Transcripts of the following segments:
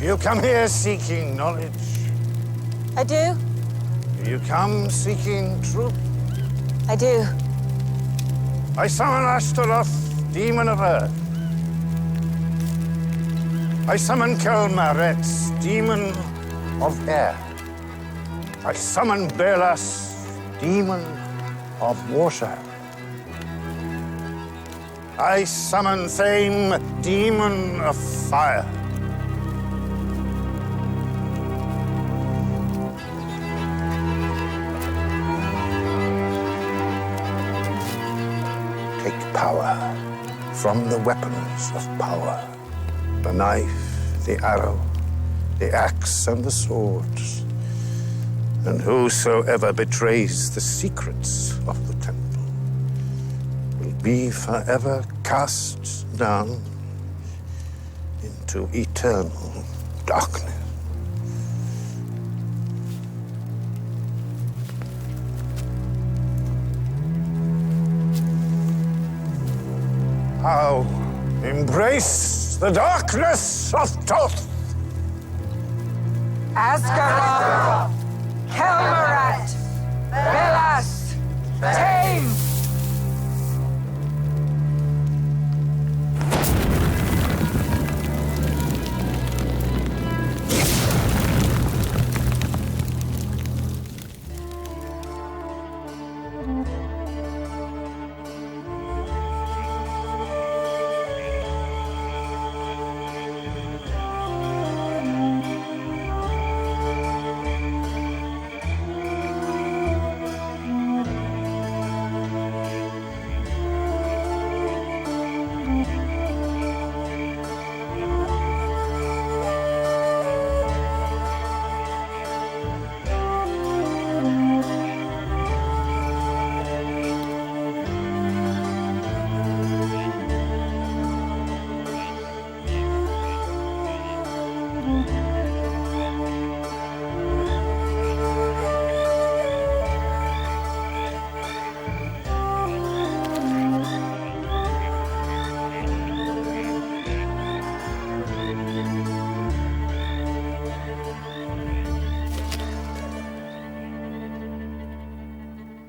You come here seeking knowledge. I do. Do you come seeking truth? I do. I summon Astaroth, demon of earth. I summon Kelmaret, demon of air. I summon Belas, demon of water. I summon Fame, demon of fire. Take power from the weapons of power. The knife, the arrow, the axe, and the swords. And whosoever betrays the secrets of the temple will be forever cast down into eternal darkness. How embrace the darkness of Thoth. Asgaroth, Kelmaret, Belas, Tame!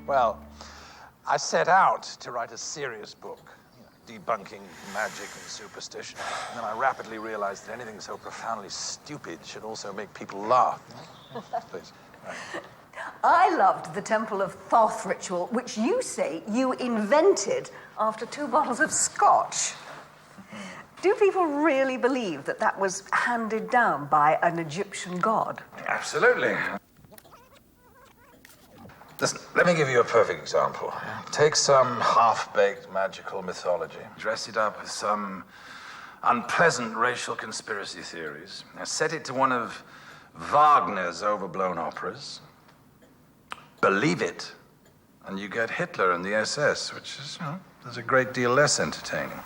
Well, I set out to write a serious book, debunking magic and superstition. And then I rapidly realized that anything so profoundly stupid should also make people laugh. Please. Right. I loved the Temple of Thoth ritual, which you say you invented after 2 bottles of scotch. Do people really believe that that was handed down by an Egyptian god? Absolutely. Listen, let me give you a perfect example. Take some half-baked magical mythology, dress it up with some unpleasant racial conspiracy theories, now set it to one of Wagner's overblown operas, believe it, and you get Hitler and the SS, which is, there's a great deal less entertaining.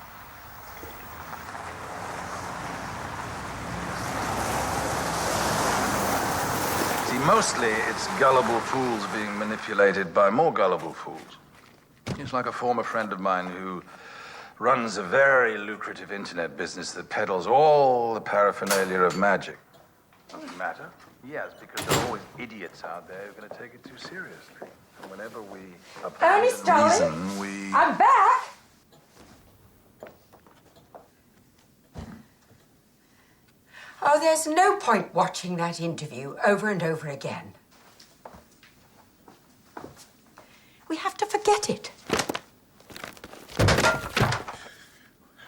Mostly, it's gullible fools being manipulated by more gullible fools. He's like a former friend of mine who runs a very lucrative internet business that peddles all the paraphernalia of magic. Doesn't matter. Yes, because there are always idiots out there who are going to take it too seriously. And whenever we abandon reason, we... I'm back! Oh, there's no point watching that interview over and over again. We have to forget it.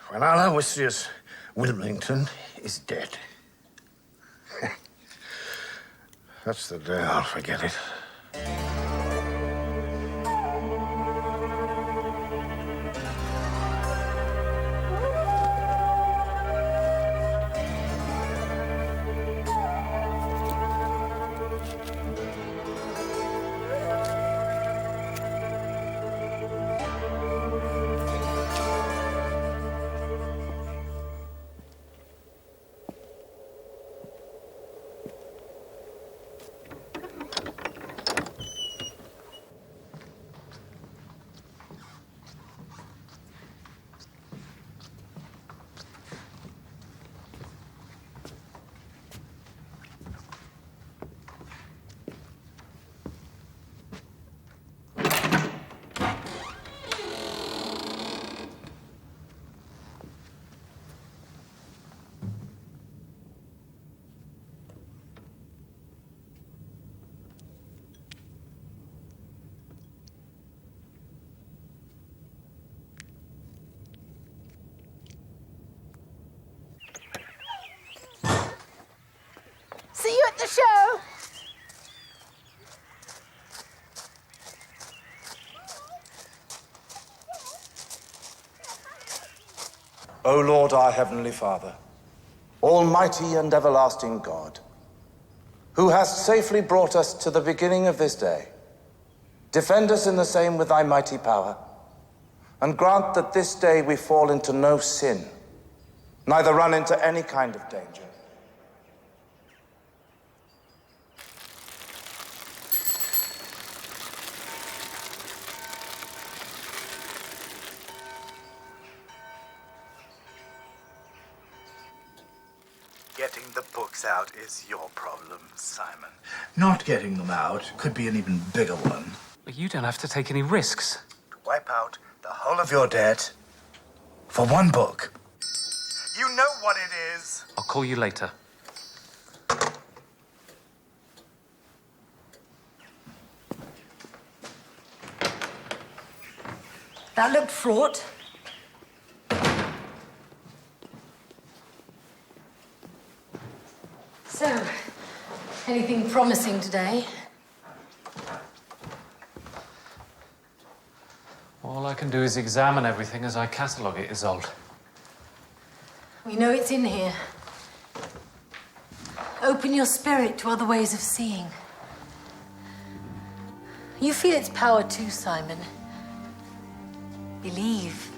When Aloysius Wilmington is dead, that's the day I'll forget it. the show! O Lord, our Heavenly Father, Almighty and everlasting God, who hast safely brought us to the beginning of this day, defend us in the same with thy mighty power, and grant that this day we fall into no sin, neither run into any kind of danger. Getting the books out is your problem, Simon. Not getting them out could be an even bigger one. But you don't have to take any risks. To wipe out the whole of Your debt for one book. You know what it is. I'll call you later. That looked fraught. So, anything promising today? All I can do is examine everything as I catalogue it, Isolde. We know it's in here. Open your spirit to other ways of seeing. You feel its power too, Simon. Believe.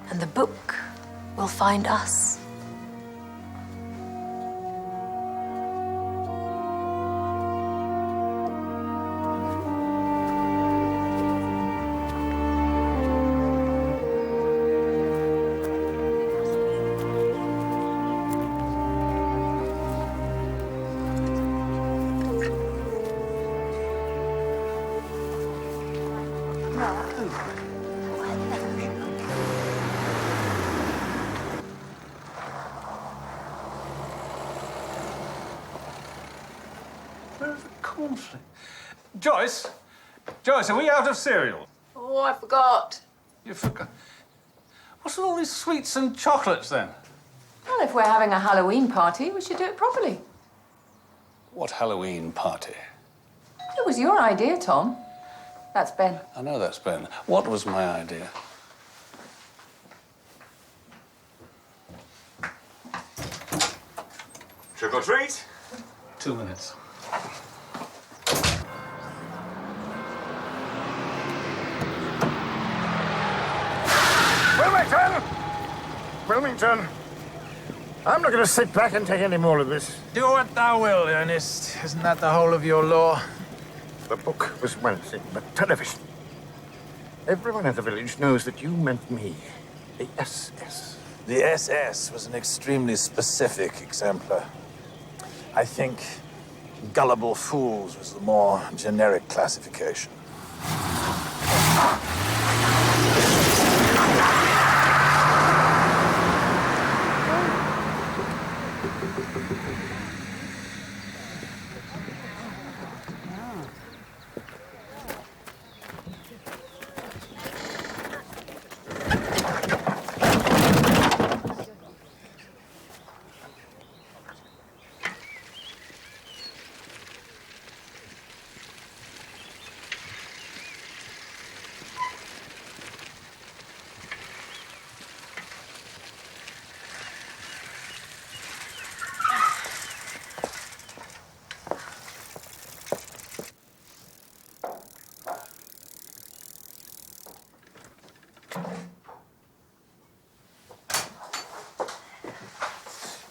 And the book will find us. Where's the cornflake? Joyce? Joyce, are we out of cereal? Oh, I forgot. You forgot. What's with all these sweets and chocolates, then? Well, if we're having a Halloween party, we should do it properly. What Halloween party? It was your idea, Tom. That's Ben. I know that's Ben. What was my idea? Trick or treat? 2 minutes. Wilmington! I'm not going to sit back and take any more of this. Do what thou will, Ernest. Isn't that the whole of your law? The book was one thing, but television. Everyone in the village knows that you meant me. The SS. The SS was an extremely specific exemplar. I think gullible fools was the more generic classification.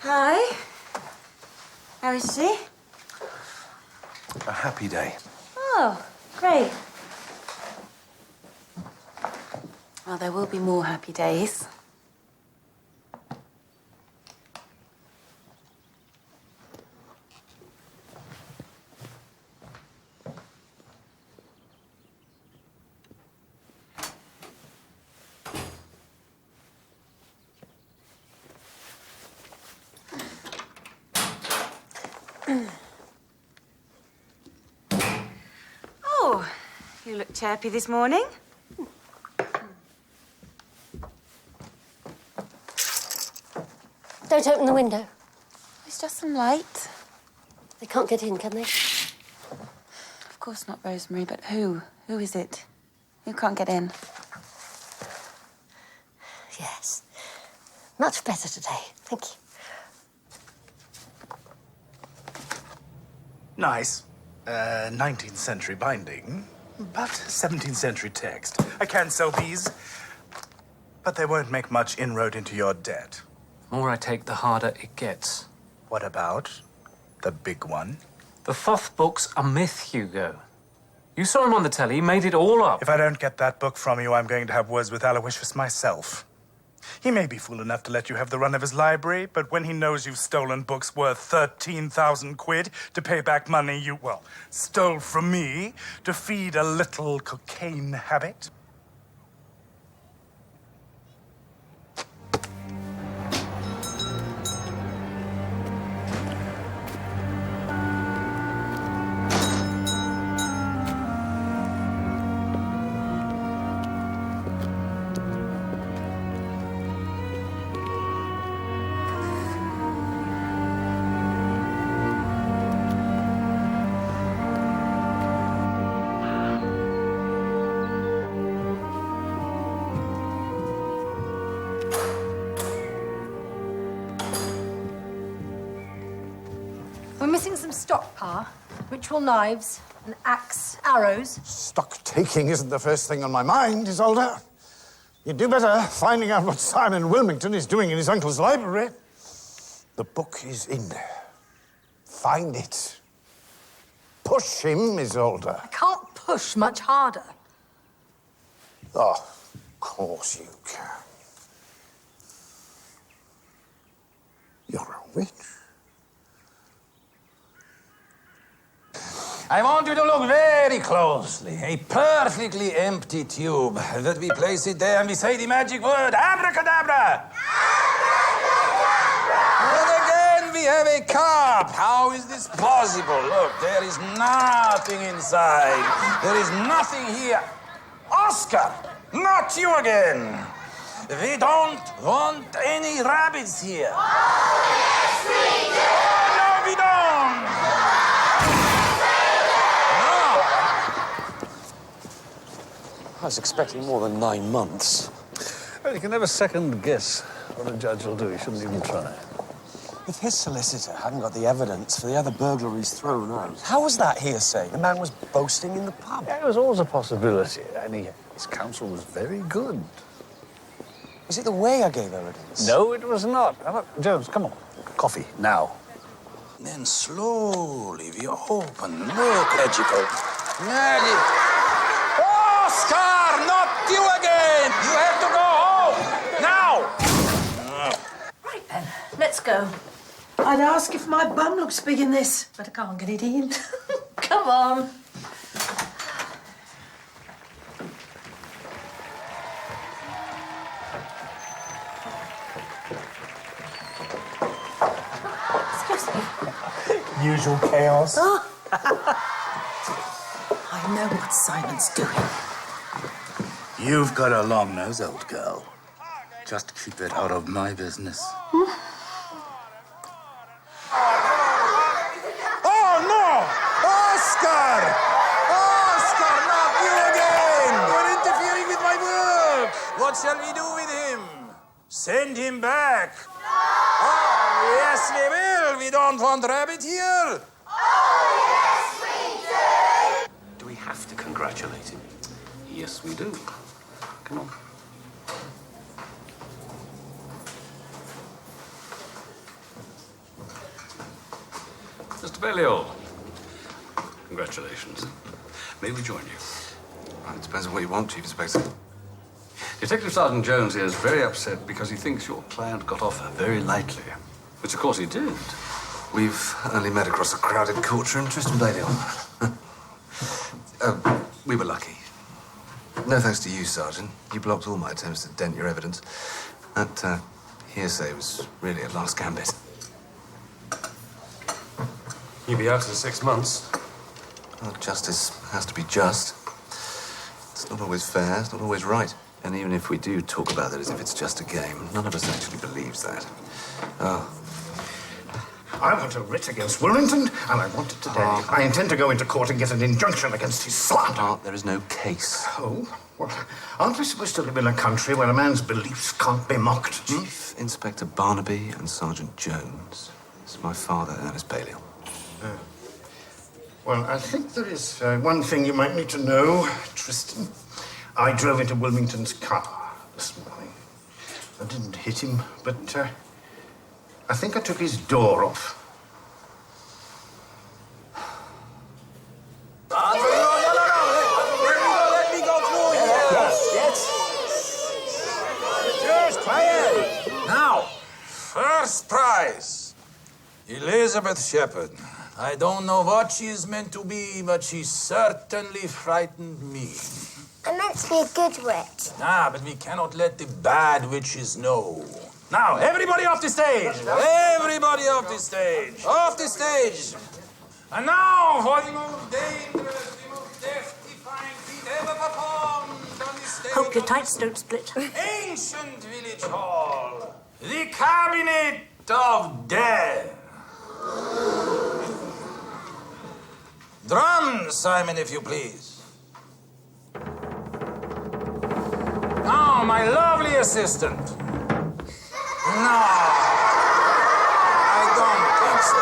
Hi. How is she? A happy day. Oh, great. Well, there will be more happy days. Oh, you look chirpy this morning. Don't open the window. It's just some light. They can't get in, can they? Of course not, Rosemary, but who? Who is it? Who can't get in? Yes. Much better today. Thank you. Nice. 19th century binding, but 17th century text. I can sell these, but they won't make much inroad into your debt. The more I take, the harder it gets. What about the big one? The Thoth books are myth, Hugo. You saw him on the telly, he made it all up. If I don't get that book from you, I'm going to have words with Aloysius myself. He may be fool enough to let you have the run of his library, but when he knows you've stolen books worth 13,000 quid to pay back money you, well, stole from me to feed a little cocaine habit. We're missing some stock, Pa. Ritual knives, an axe, arrows. Stock taking isn't the first thing on my mind, Isolde. You'd do better finding out what Simon Wilmington is doing in his uncle's library. The book is in there. Find it. Push him, Isolde. I can't push much harder. Oh, of course you can. You're a witch. I want you to look very closely. A perfectly empty tube that we place it there and we say the magic word, abracadabra. And again we have a cup. How is this possible? Look, there is nothing inside. There is nothing here. Oscar, not you again. We don't want any rabbits here. Yes, we do. No, we don't. I was expecting more than 9 months. Well, you can never second guess what a judge will do. You shouldn't even try. If his solicitor hadn't got the evidence for the other burglaries thrown out, how was that hearsay? The man was boasting in the pub. Yeah, it was always a possibility, and his counsel was very good. Was it the way I gave evidence? No, it was not. Now, look, Jones, come on. Coffee, now. Then slowly we open. Look, magical. Magic. Oscar, not you again! You have to go home! Now! Right then, let's go. I'd ask if my bum looks big in this, but I can't get it in. Come on. Excuse me. Usual chaos. Oh. I know what Simon's doing. You've got a long nose, old girl. Just keep it out of my business. Oh, no! Oscar! Oscar, not you again! You're interfering with my work! What shall we do with him? Send him back? Oh, yes, we will. We don't want rabbit here. Do we have to congratulate him? Yes, we do. Come on. Mr. Balliol, congratulations. May we join you? Well, it depends on what you want, Chief Inspector. Detective Sergeant Jones here is very upset because he thinks your client got off very lightly. Which, of course, he did. We've only met across a crowded courtroom, Tristan Balliol. We were lucky. No thanks to you, Sergeant. You blocked all my attempts to dent your evidence. That hearsay was really a last gambit. You'll be out in 6 months. Well, justice has to be just. It's not always fair, it's not always right. And even if we do talk about it as if it's just a game, none of us actually believes that. Oh. I want a writ against Wilmington, and I want it today. I intend to go into court and get an injunction against his slander. Art, there is no case. Oh? Well, aren't we supposed to live in a country where a man's beliefs can't be mocked? Chief Inspector Barnaby and Sergeant Jones. It's my father, Ernest Balliol. Well, I think there is one thing you might need to know, Tristan. I drove into Wilmington's car this morning. I didn't hit him, but I think I took his door off. No. Let me go through here. Yes. Just quiet. Now, first prize. Elizabeth Shepherd. I don't know what she is meant to be, but she certainly frightened me. I'm meant to be a good witch. But we cannot let the bad witches know. Now, everybody off the stage! Everybody off the stage! Off the stage! And now, for the most dangerous, the most death-defying feat ever performed on the stage. Hope your tights don't split. Ancient village hall. The Cabinet of Death. Drums, Simon, if you please. Now, my lovely assistant. No, I don't think so.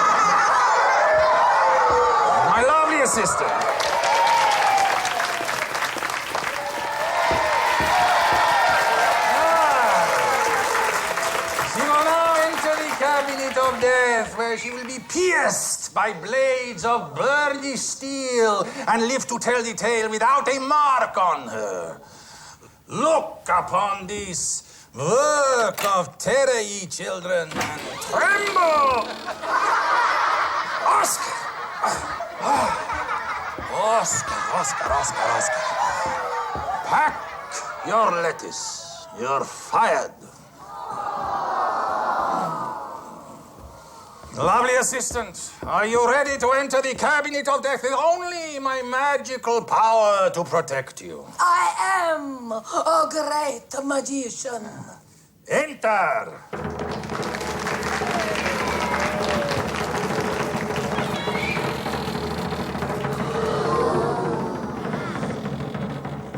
My lovely assistant. She will now enter the Cabinet of Death, where she will be pierced by blades of burnished steel and live to tell the tale without a mark on her. Look upon this work of terror, ye children, and tremble! Oscar! Oscar. Pack your lettuce. You're fired. Lovely assistant, are you ready to enter the Cabinet of Death with only my magical power to protect you? I am a great magician. Enter!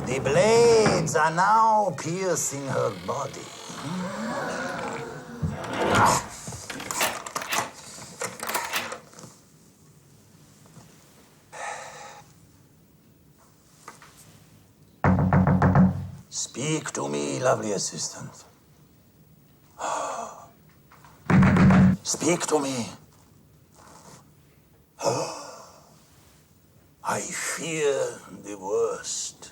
The blades are now piercing her body. Speak to me, lovely assistant. Speak to me. I fear the worst.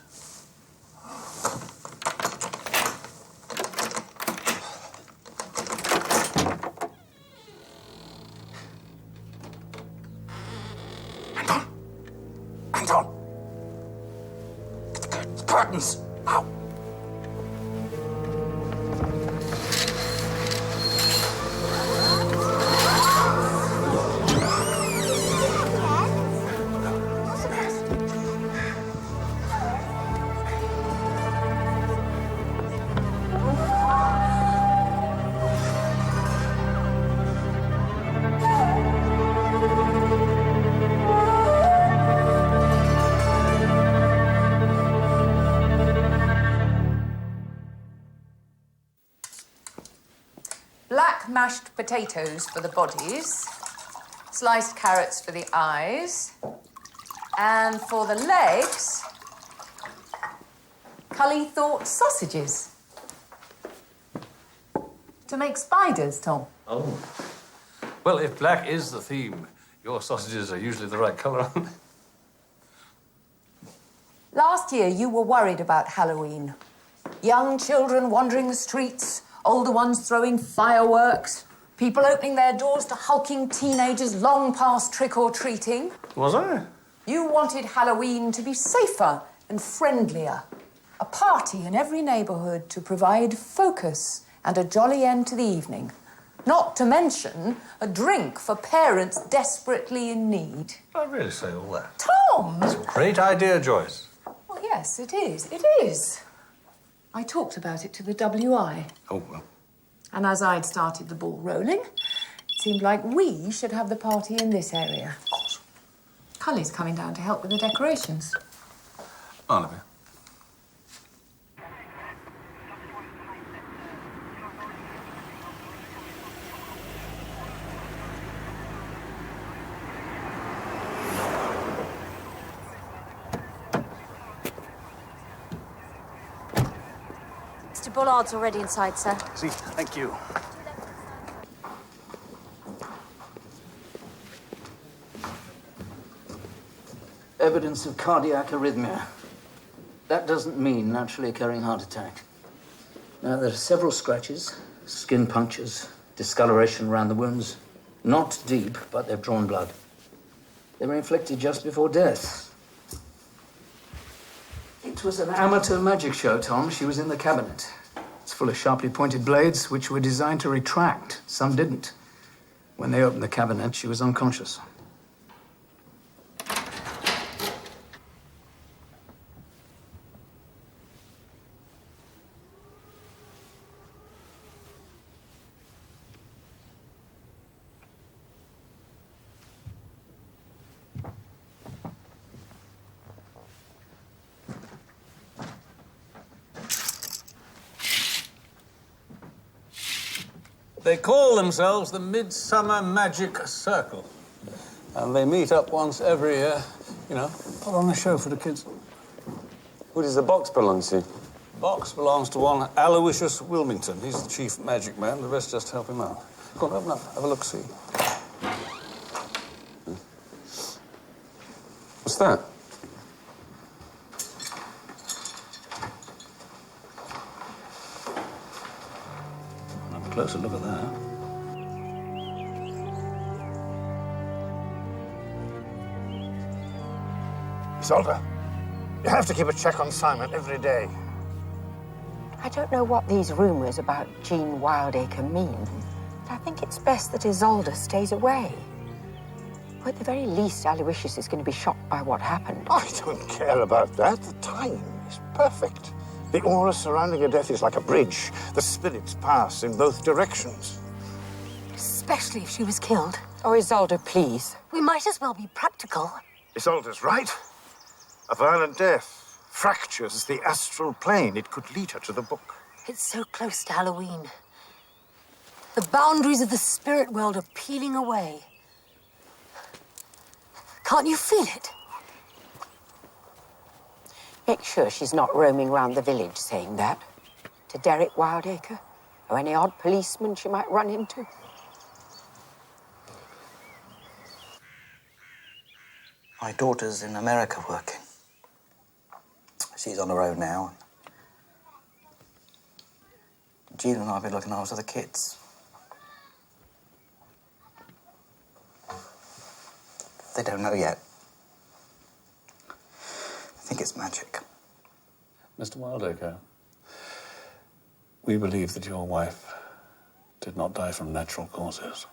Anton! The curtains! Ow! Mashed potatoes for the bodies, sliced carrots for the eyes, and for the legs, Cully thought sausages. To make spiders, Tom. Oh. Well, if black is the theme, your sausages are usually the right colour, aren't they? Last year, you were worried about Halloween. Young children wandering the streets, older ones throwing fireworks, people opening their doors to hulking teenagers long past trick-or-treating. Was I? You wanted Halloween to be safer and friendlier. A party in every neighbourhood to provide focus and a jolly end to the evening. Not to mention a drink for parents desperately in need. I really say all that. Tom! It's a great idea, Joyce. Well, yes, it is. It is. I talked about it to the WI. Oh, well. And as I'd started the ball rolling, It seemed like we should have the party in this area. Of course. Cully's coming down to help with the decorations. Barnaby. Mr. Bullard's already inside, sir. See, thank you. Evidence of cardiac arrhythmia. That doesn't mean naturally occurring heart attack. Now, there are several scratches, skin punctures, discoloration around the wounds. Not deep, but they've drawn blood. They were inflicted just before death. It was an amateur magic show, Tom. She was in the cabinet. It's full of sharply pointed blades, which were designed to retract. Some didn't. When they opened the cabinet, she was unconscious. They call themselves the Midsummer Magic Circle. And they meet up once every year, you know, put on a show for the kids. Who does the box belong to? Box belongs to one Aloysius Wilmington. He's the chief magic man. The rest just help him out. Go on, open up. Have a look-see. What's that? Have a closer look at that. Isolde, you have to keep a check on Simon every day. I don't know what these rumors about Jean Wildacre mean, but I think it's best that Isolde stays away. Or at the very least, Aloysius is going to be shocked by what happened. I don't care about that. The time is perfect. The aura surrounding her death is like a bridge. The spirits pass in both directions. Especially if she was killed. Oh, Isolde, please. We might as well be practical. Isolde's right. A violent death fractures the astral plane. It could lead her to the book. It's so close to Halloween. The boundaries of the spirit world are peeling away. Can't you feel it? Make sure she's not roaming around the village saying that. To Derek Wildacre, or any odd policeman she might run into. My daughter's in America working. She's on her own now. Jean and I have been looking after the kids. They don't know yet. I think it's magic. Mr. Wildacre, we believe that your wife did not die from natural causes.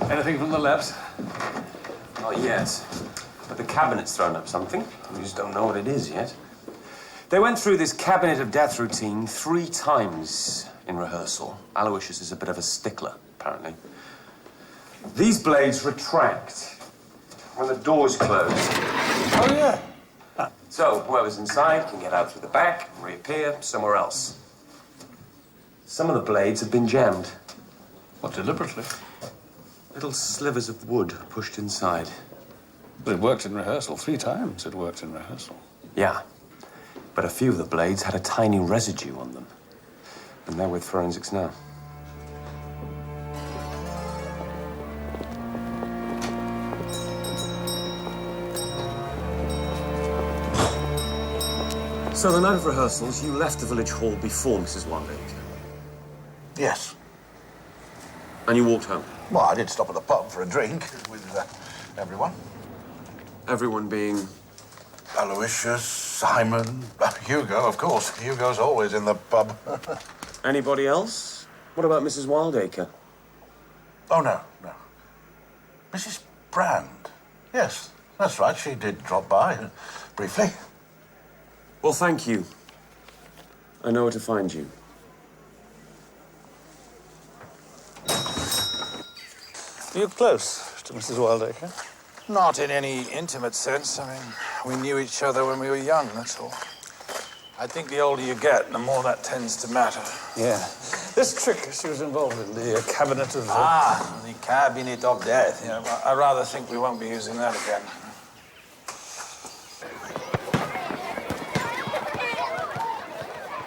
Anything from the labs? Not yet. But the cabinet's thrown up something. We just don't know what it is yet. They went through this cabinet of death routine 3 times in rehearsal. Aloysius is a bit of a stickler, apparently. These blades retract when the door's closed. Oh, yeah. So whoever's inside can get out through the back and reappear somewhere else. Some of the blades have been jammed. What, deliberately? Little slivers of wood pushed inside. But it worked in rehearsal. 3 times it worked in rehearsal. Yeah. But a few of the blades had a tiny residue on them. And they're with forensics now. So the night of rehearsals, you left the village hall before Mrs. Wildacre? Yes. And you walked home? Well, I did stop at the pub for a drink with everyone. Everyone being? Aloysius, Simon, Hugo, of course. Hugo's always in the pub. Anybody else? What about Mrs. Wildacre? Oh, no. Mrs. Brand. Yes, that's right. She did drop by briefly. Well, thank you. I know where to find you. Are you close to Mrs. Wildacre? Not in any intimate sense. I mean, we knew each other when we were young, that's all. I think the older you get, the more that tends to matter. Yeah. This trick she was involved in, the cabinet of... The cabinet of death. Yeah, well, I rather think we won't be using that again.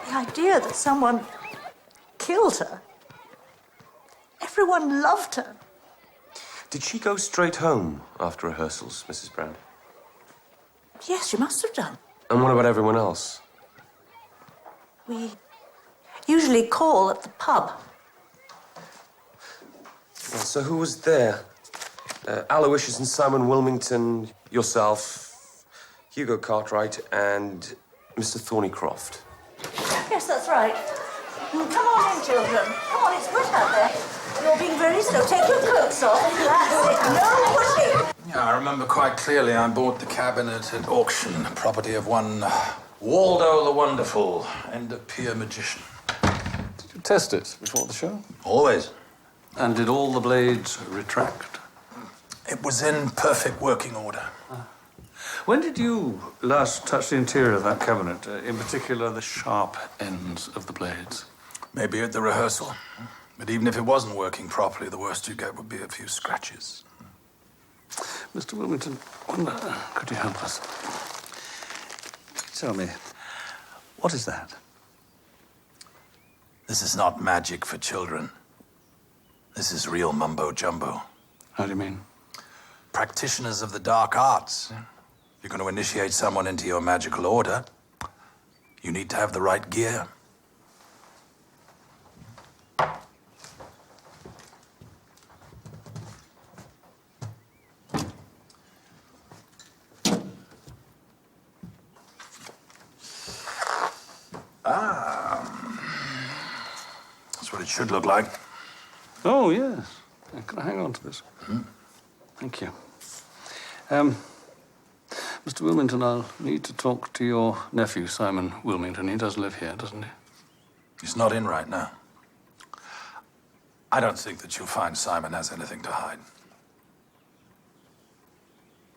The idea that someone killed her. Everyone loved her. Did she go straight home after rehearsals, Mrs. Brand? Yes, she must have done. And what about everyone else? We usually call at the pub. So who was there? Aloysius and Simon Wilmington, yourself, Hugo Cartwright, and Mr. Thornycroft. Yes, that's right. Come on in, children. Come on, it's wet out there. You're being very slow. Take your coats off. That's it. No pushing. Yeah, I remember quite clearly I bought the cabinet at auction, property of one Waldo the Wonderful, and a peer magician. Did you test it before the show? Always. And did all the blades retract? It was in perfect working order. When did you last touch the interior of that cabinet, in particular the sharp ends of the blades? Maybe at the rehearsal. But even if it wasn't working properly, the worst you get would be a few scratches. Mr. Wilmington, could you help us? Tell me, what is that? This is not magic for children. This is real mumbo-jumbo. How do you mean? Practitioners of the dark arts. If you're going to initiate someone into your magical order, you need to have the right gear. That's what it should look like. Oh, yes. Can I hang on to this? Thank you. Mr. Wilmington, I'll need to talk to your nephew, Simon Wilmington. He does live here, doesn't he? He's not in right now. I don't think that you'll find Simon has anything to hide.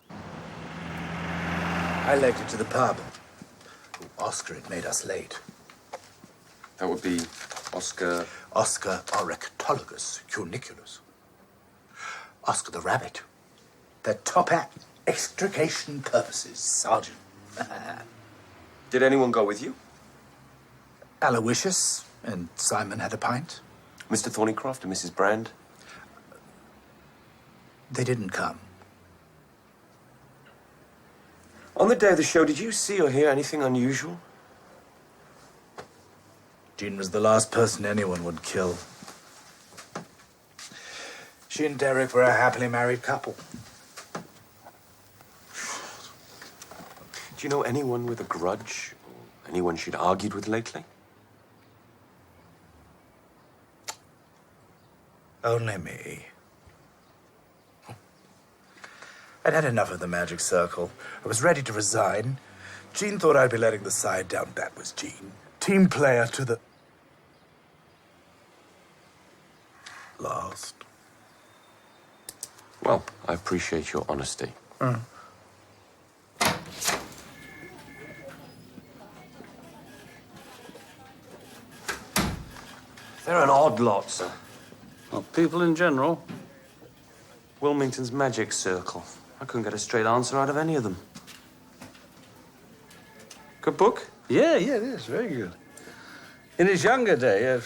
I led you to the pub. Oscar had made us late. That would be Oscar... Oscar Orectologus cuniculus. Oscar the rabbit. The top hat extrication purposes, Sergeant. Did anyone go with you? Aloysius and Simon had a pint. Mr. Thornycroft and Mrs. Brand? They didn't come. On the day of the show, did you see or hear anything unusual? Jean was the last person anyone would kill. She and Derek were a happily married couple. Do you know anyone with a grudge? Or anyone she'd argued with lately? Only me. I'd had enough of the magic circle. I was ready to resign. Jean thought I'd be letting the side down. That was Jean. Team player to the... last. Well, I appreciate your honesty. They're an odd lot, sir. Well, people in general. Wilmington's magic circle. I couldn't get a straight answer out of any of them. Good book? Yeah, it is. Very good. In his younger day,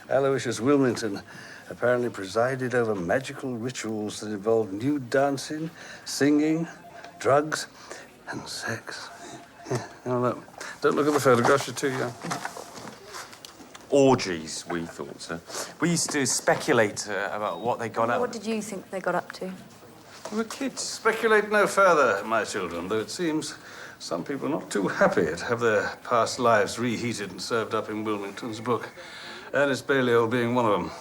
Aloysius Wilmington apparently presided over magical rituals that involved nude dancing, singing, drugs, and sex. Yeah. Now, look, don't look at the photographs, you're too young. Orgies, we thought, sir. We used to speculate about what they got up. What did you think they got up to? We were kids. Speculate no further, my children, though it seems Some people are not too happy to have their past lives reheated and served up in Wilmington's book. Ernest Balliol being one of them.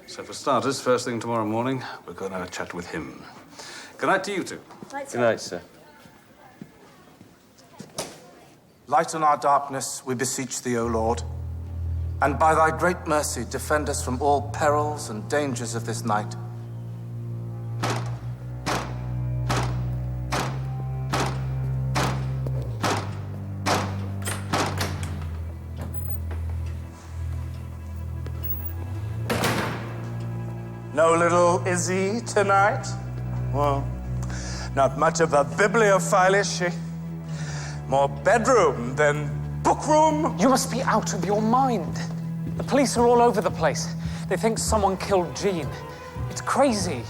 So for starters, first thing tomorrow morning, we're going to have a chat with him. Good night to you two. Good night, sir. Lighten our darkness, we beseech thee, O Lord, and by thy great mercy defend us from all perils and dangers of this night. No little Izzy tonight? Well, not much of a bibliophile, is she? More bedroom than bookroom? You must be out of your mind. The police are all over the place. They think someone killed Jean. It's crazy.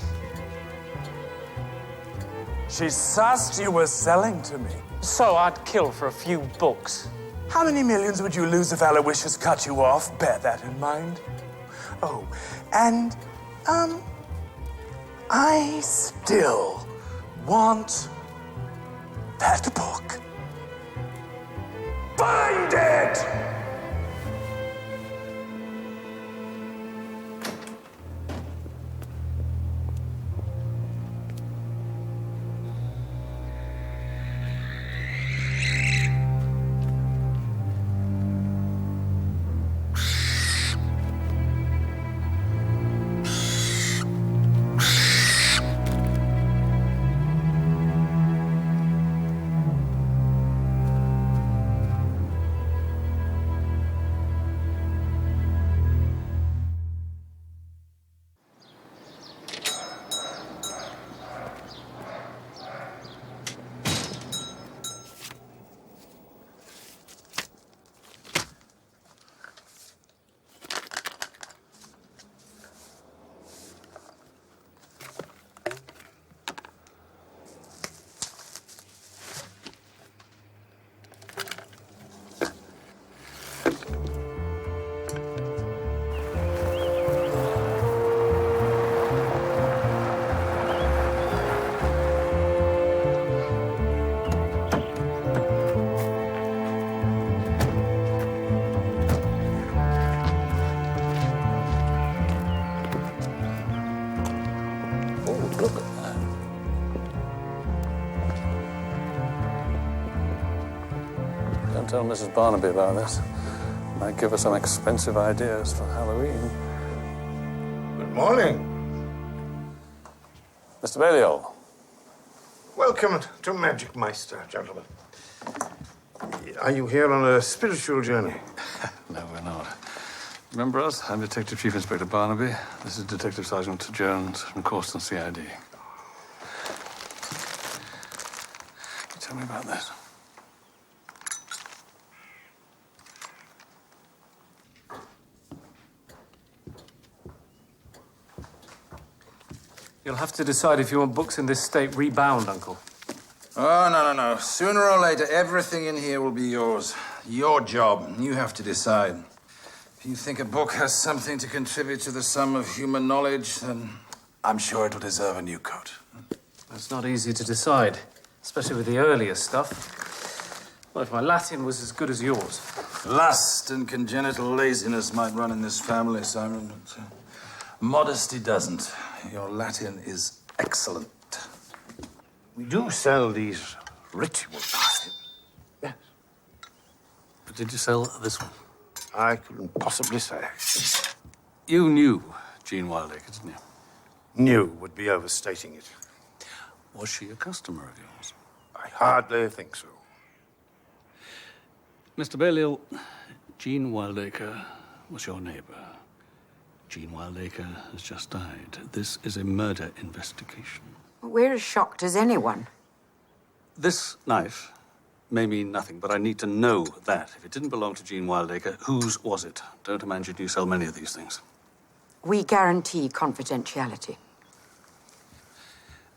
She sussed you were selling to me. So I'd kill for a few books. How many millions would you lose if Aloysius cut you off? Bear that in mind. Oh, and, I still want that book. Find it! Don't tell Mrs. Barnaby about this. Might give her some expensive ideas for Halloween. Good morning. Mr. Balliol. Welcome to Magic Meister, gentlemen. Are you here on a spiritual journey? No, we're not. Remember us? I'm Detective Chief Inspector Barnaby. This is Detective Sergeant Jones from Corson CID. Can you tell me about this? You'll have to decide if you want books in this state rebound, Uncle. Oh, no. Sooner or later, everything in here will be yours. Your job. You have to decide. If you think a book has something to contribute to the sum of human knowledge, then I'm sure it'll deserve a new coat. It's not easy to decide, especially with the earlier stuff. Well, if my Latin was as good as yours. Lust and congenital laziness might run in this family, Simon, but modesty doesn't. Your Latin is excellent. We do sell these ritual items. Yes. But did you sell this one? I couldn't possibly say. You knew Jean Wildacre, didn't you? Knew would be overstating it. Was she a customer of yours? I hardly think so. Mr. Balliol, Jean Wildacre was your neighbor. Jean Wildacre has just died. This is a murder investigation. We're as shocked as anyone. This knife may mean nothing, but I need to know that. If it didn't belong to Jean Wildacre, whose was it? Don't imagine you sell many of these things. We guarantee confidentiality.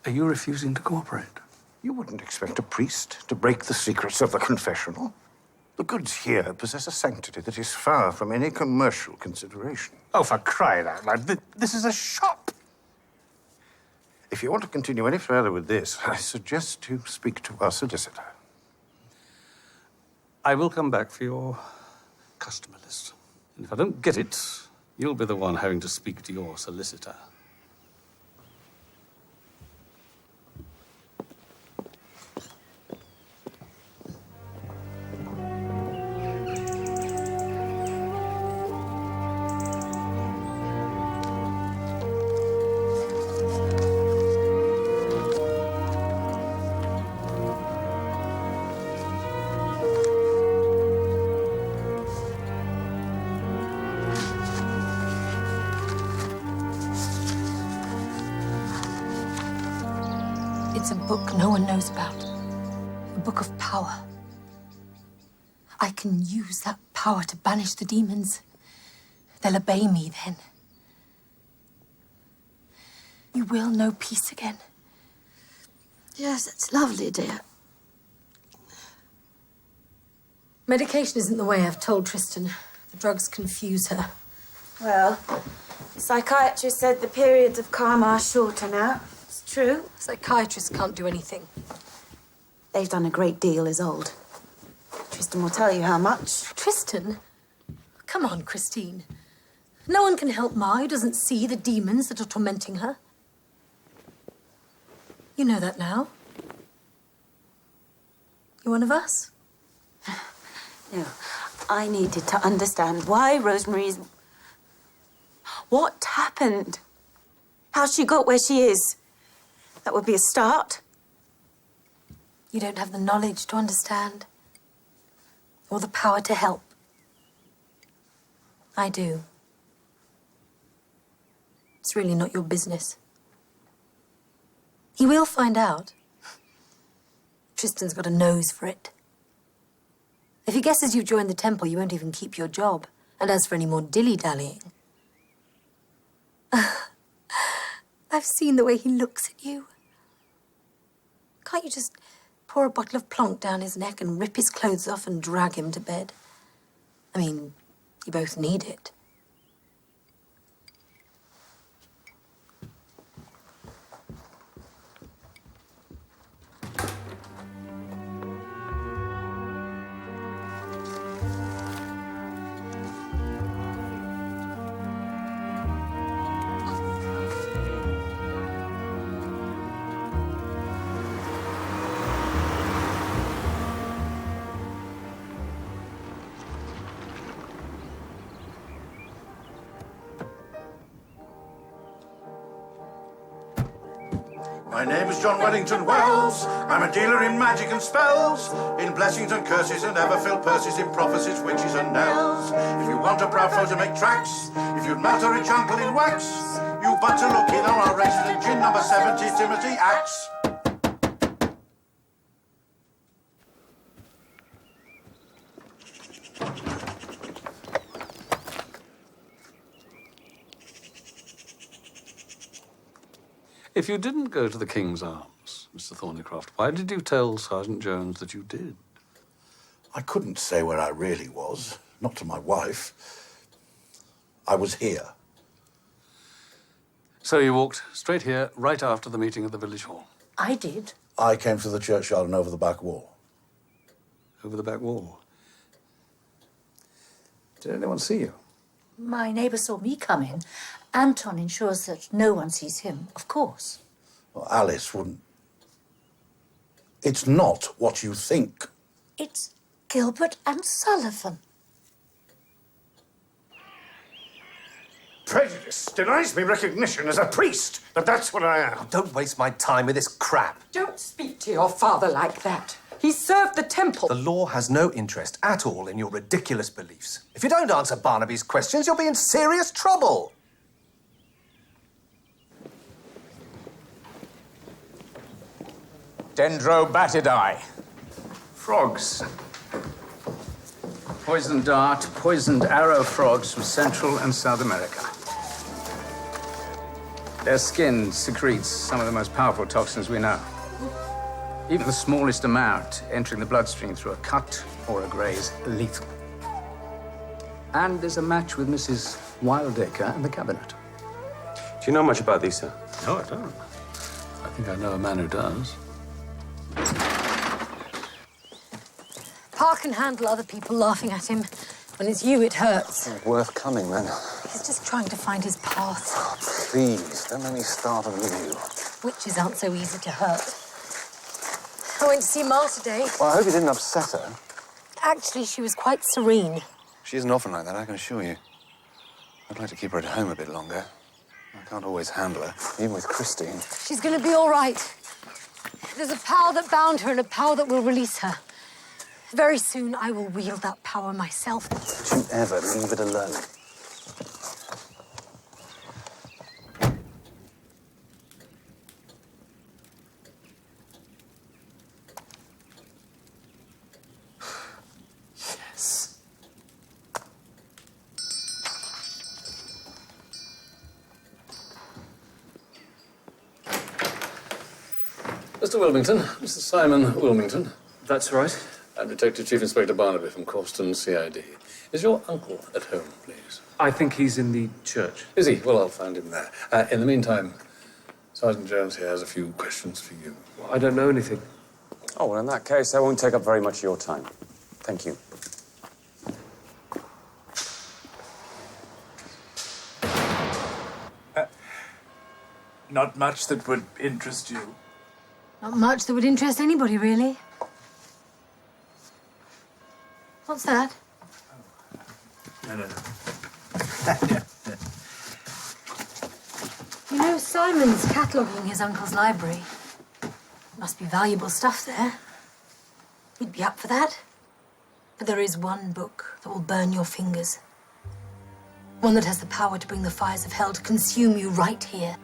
Are you refusing to cooperate? You wouldn't expect a priest to break the secrets of the confessional. The goods here possess a sanctity that is far from any commercial consideration. Oh, for crying out loud, this is a shop. If you want to continue any further with this, I suggest you speak to our solicitor. I will come back for your customer list. And if I don't get it, you'll be the one having to speak to your solicitor. It's a book no one knows about. A book of power. I can use that power to banish the demons. They'll obey me then. You will know peace again. Yes, it's lovely, dear. Medication isn't the way I've told Tristan. The drugs confuse her. Well, the psychiatrist said the periods of calm are shorter now. It's true. Psychiatrists can't do anything. They've done a great deal, Isolde. Tristan will tell you how much. Tristan? Come on, Christine. No one can help Ma who doesn't see the demons that are tormenting her. You know that now. You're one of us. No, I needed to understand why Rosemary's... What happened? How she got where she is. That would be a start. You don't have the knowledge to understand. Or the power to help. I do. It's really not your business. He will find out. Tristan's got a nose for it. If he guesses you've joined the temple, you won't even keep your job. And as for any more dilly-dallying... I've seen the way he looks at you. Can't you just pour a bottle of plonk down his neck and rip his clothes off and drag him to bed? I mean, you both need it. My name is John Wellington Wells. I'm a dealer in magic and spells, in blessings and curses and ever-filled purses, in prophecies, witches and knells. If you want a proud foe to make tracks, if you'd melt a rich uncle in wax, you but to look in on our resident gin, number 70, Timothy Axe. If you didn't go to the King's Arms, Mr. Thornycroft, why did you tell Sergeant Jones that you did? I couldn't say where I really was, not to my wife. I was here. So you walked straight here, right after the meeting at the village hall? I did. I came through the churchyard and over the back wall. Over the back wall? Did anyone see you? My neighbour saw me come in. Anton ensures that no one sees him, of course. Well, Alice wouldn't. It's not what you think. It's Gilbert and Sullivan. Prejudice denies me recognition as a priest, but that's what I am. Don't waste my time with this crap. Don't speak to your father like that. He served the temple. The law has no interest at all in your ridiculous beliefs. If you don't answer Barnaby's questions, you'll be in serious trouble. Dendrobatidae. Frogs. Poisoned dart, poisoned arrow frogs from Central and South America. Their skin secretes some of the most powerful toxins we know. Even the smallest amount entering the bloodstream through a cut or a graze lethal. And there's a match with Mrs. Wildacre and the cabinet. Do you know much about these, sir? No, I don't. I think I know a man who does. Pa can handle other people laughing at him. When it's you, it hurts. Worth coming, then. He's just trying to find his path. Oh, please, don't make me start anew. Witches aren't so easy to hurt. I went to see Ma today. Well, I hope you didn't upset her. Actually, she was quite serene. She isn't often like that, I can assure you. I'd like to keep her at home a bit longer. I can't always handle her, even with Christine. She's going to be all right. There's a power that bound her and a power that will release her. Very soon, I will wield that power myself. Don't you ever leave it alone. Yes. Mr. Wilmington, Mr. Simon Wilmington. That's right. I'm Detective Chief Inspector Barnaby from Causton CID. Is your uncle at home, please? I think he's in the church. Is he? Well, I'll find him there. In the meantime, Sergeant Jones here has a few questions for you. Well, I don't know anything. Oh, well, in that case, I won't take up very much of your time. Thank you. Not much that would interest you. Not much that would interest anybody, really. What's that? No. You know, Simon's cataloguing his uncle's library. Must be valuable stuff there. He'd be up for that. But there is one book that will burn your fingers. One that has the power to bring the fires of hell to consume you right here.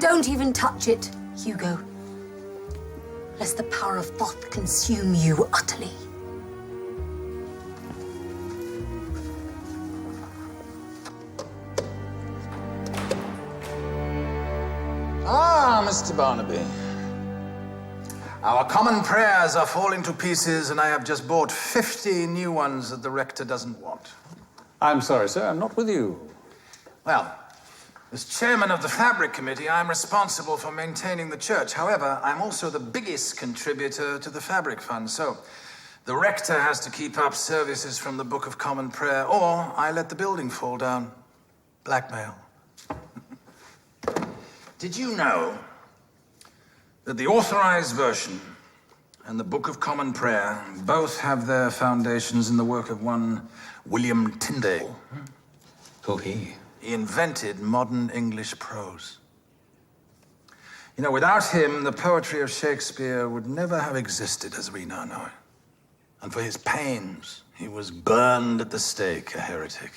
Don't even touch it, Hugo. Lest the power of Thoth consume you utterly. Ah, Mr. Barnaby. Our common prayers are falling to pieces, and I have just bought 50 new ones that the rector doesn't want. I'm sorry, sir. I'm not with you. Well, as chairman of the Fabric Committee, I'm responsible for maintaining the church. However, I'm also the biggest contributor to the Fabric Fund, so the rector has to keep up services from the Book of Common Prayer, or I let the building fall down. Blackmail. Did you know that the Authorized Version and the Book of Common Prayer both have their foundations in the work of one William Tyndale? Who he? He invented modern English prose. You know, without him, the poetry of Shakespeare would never have existed as we now know it. And for his pains, he was burned at the stake, a heretic.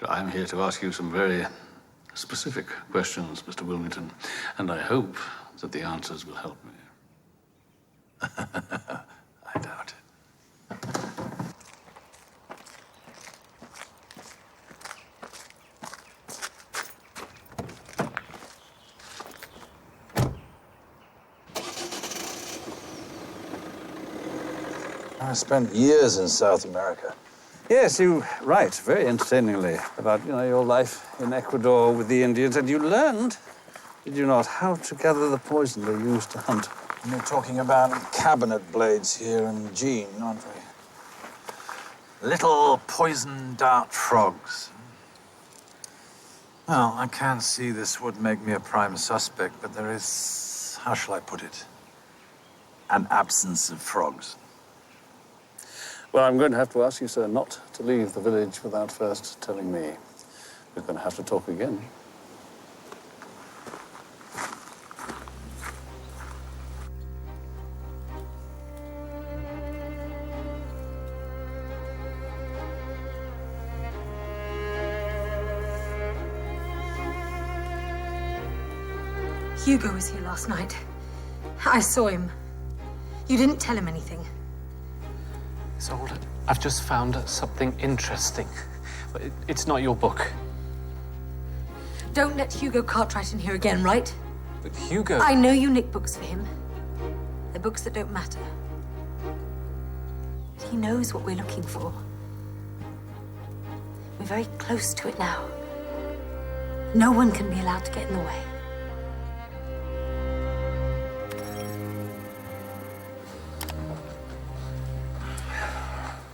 I'm here to ask you some very specific questions, Mr. Wilmington, and I hope that the answers will help me. I doubt it. I spent years in South America. Yes, you write very entertainingly about, your life in Ecuador with the Indians, and you learned, did you not, how to gather the poison they used to hunt. We're talking about cabinet blades here in Jean, aren't we? Little poison dart frogs. Well, I can't see this would make me a prime suspect, but there is, how shall I put it, an absence of frogs. Well, I'm going to have to ask you, sir, not to leave the village without first telling me. We're going to have to talk again. Hugo was here last night. I saw him. You didn't tell him anything. Isolde, I've just found something interesting. But it's not your book. Don't let Hugo Cartwright in here again, right? But Hugo... I know you nick books for him. They're books that don't matter. But he knows what we're looking for. We're very close to it now. No one can be allowed to get in the way.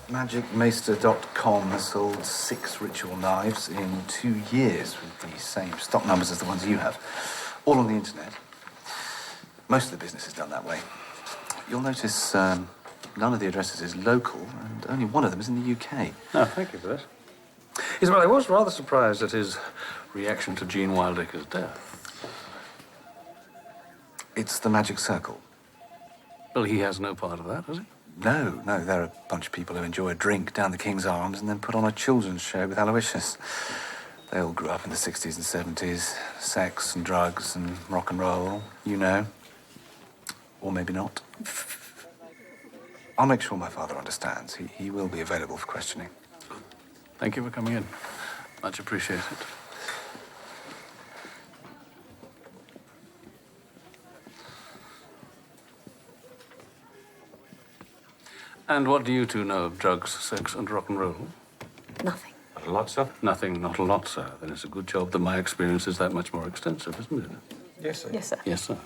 MagicMaester.com has sold 6 ritual knives in 2 years with the same stock numbers as the ones you have. All on the internet. Most of the business is done that way. You'll notice none of the addresses is local, and only one of them is in the UK. Oh, thank you for that. Isabel, I was rather surprised at his reaction to Gene Wildacre's death. It's the magic circle. Well, he has no part of that, has he? No, they're a bunch of people who enjoy a drink down the King's Arms and then put on a children's show with Aloysius. They all grew up in the 60s and 70s. Sex and drugs and rock and roll, you know. Or maybe not. I'll make sure my father understands. He will be available for questioning. Thank you for coming in. Much appreciated. And what do you two know of drugs, sex, and rock and roll? Nothing. Not a lot, sir. Nothing, not a lot, sir. Then it's a good job that my experience is that much more extensive, isn't it? Yes, sir. Yes, sir. Yes, sir.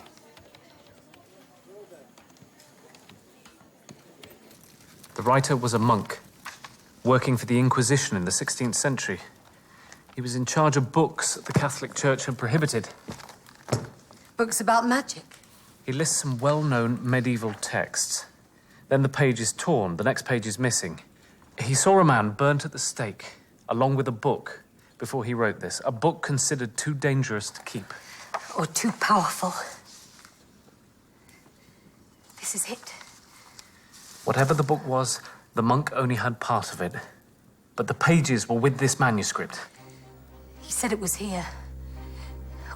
The writer was a monk, working for the Inquisition in the 16th century. He was in charge of books that the Catholic Church had prohibited. Books about magic. He lists some well-known medieval texts. Then the page is torn, the next page is missing. He saw a man burnt at the stake, along with a book, before he wrote this. A book considered too dangerous to keep. Or too powerful. This is it. Whatever the book was, the monk only had part of it. But the pages were with this manuscript. He said it was here.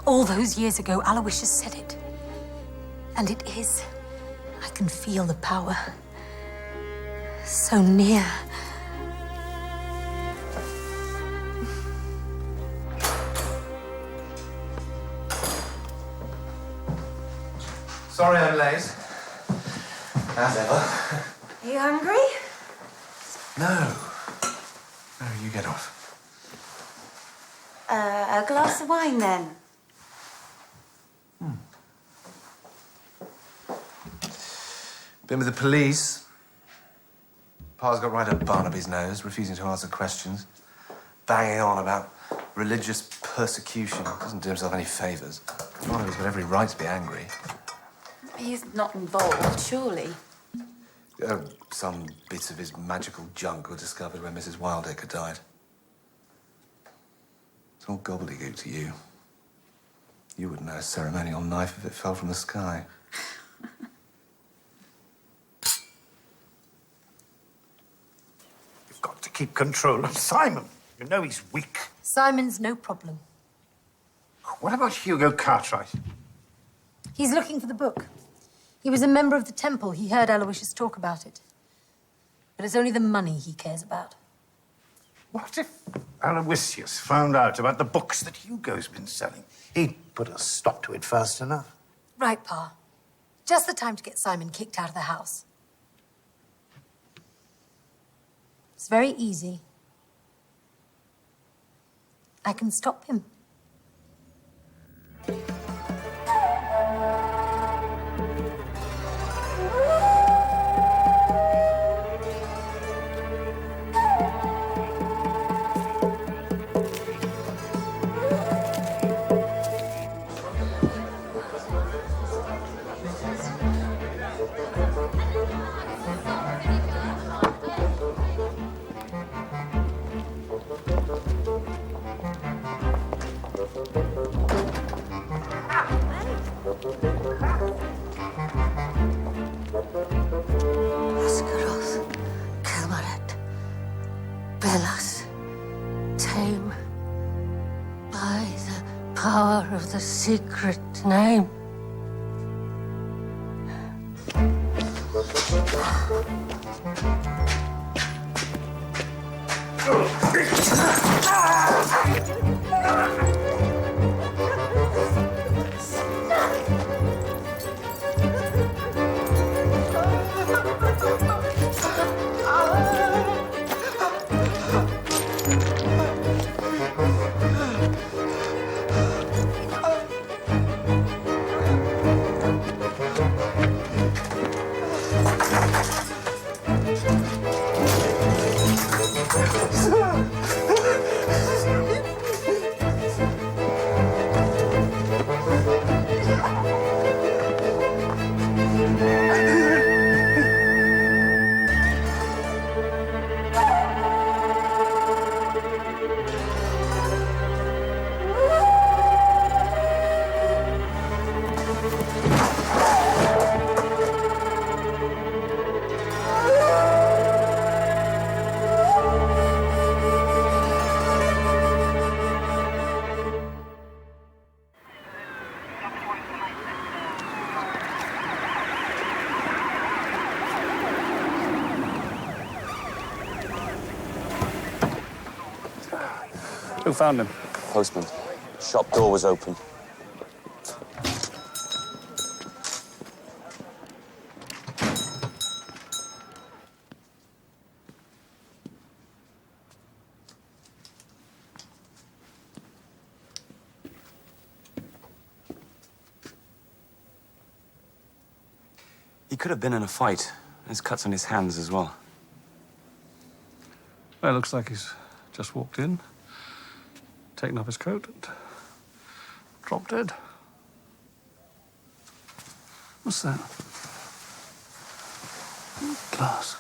All those years ago, Aloysius said it. And it is. I can feel the power. So near. Sorry I'm late. As ever. Are you hungry? No. No, you get off. A glass of wine, then. Been with the police. Pa's got right up Barnaby's nose, refusing to answer questions. Banging on about religious persecution. Doesn't do himself any favours. Barnaby's got every right to be angry. He's not involved, surely. Some bits of his magical junk were discovered when Mrs. Wildacre died. It's all gobbledygook to you. You wouldn't know a ceremonial knife if it fell from the sky. You've got to keep control of Simon. You know he's weak. Simon's no problem. What about Hugo Cartwright? He's looking for the book. He was a member of the temple. He heard Aloysius talk about it. But it's only the money he cares about. What if Aloysius found out about the books that Hugo's been selling? He'd put a stop to it fast enough. Right, Pa. Just the time to get Simon kicked out of the house. It's very easy. I can stop him. Of the secret name. Who found him? Postman. Shop door was open. He could have been in a fight. There's cuts on his hands as well. Well, it looks like he's just walked in, taken off his coat, and dropped dead. What's that? Glass.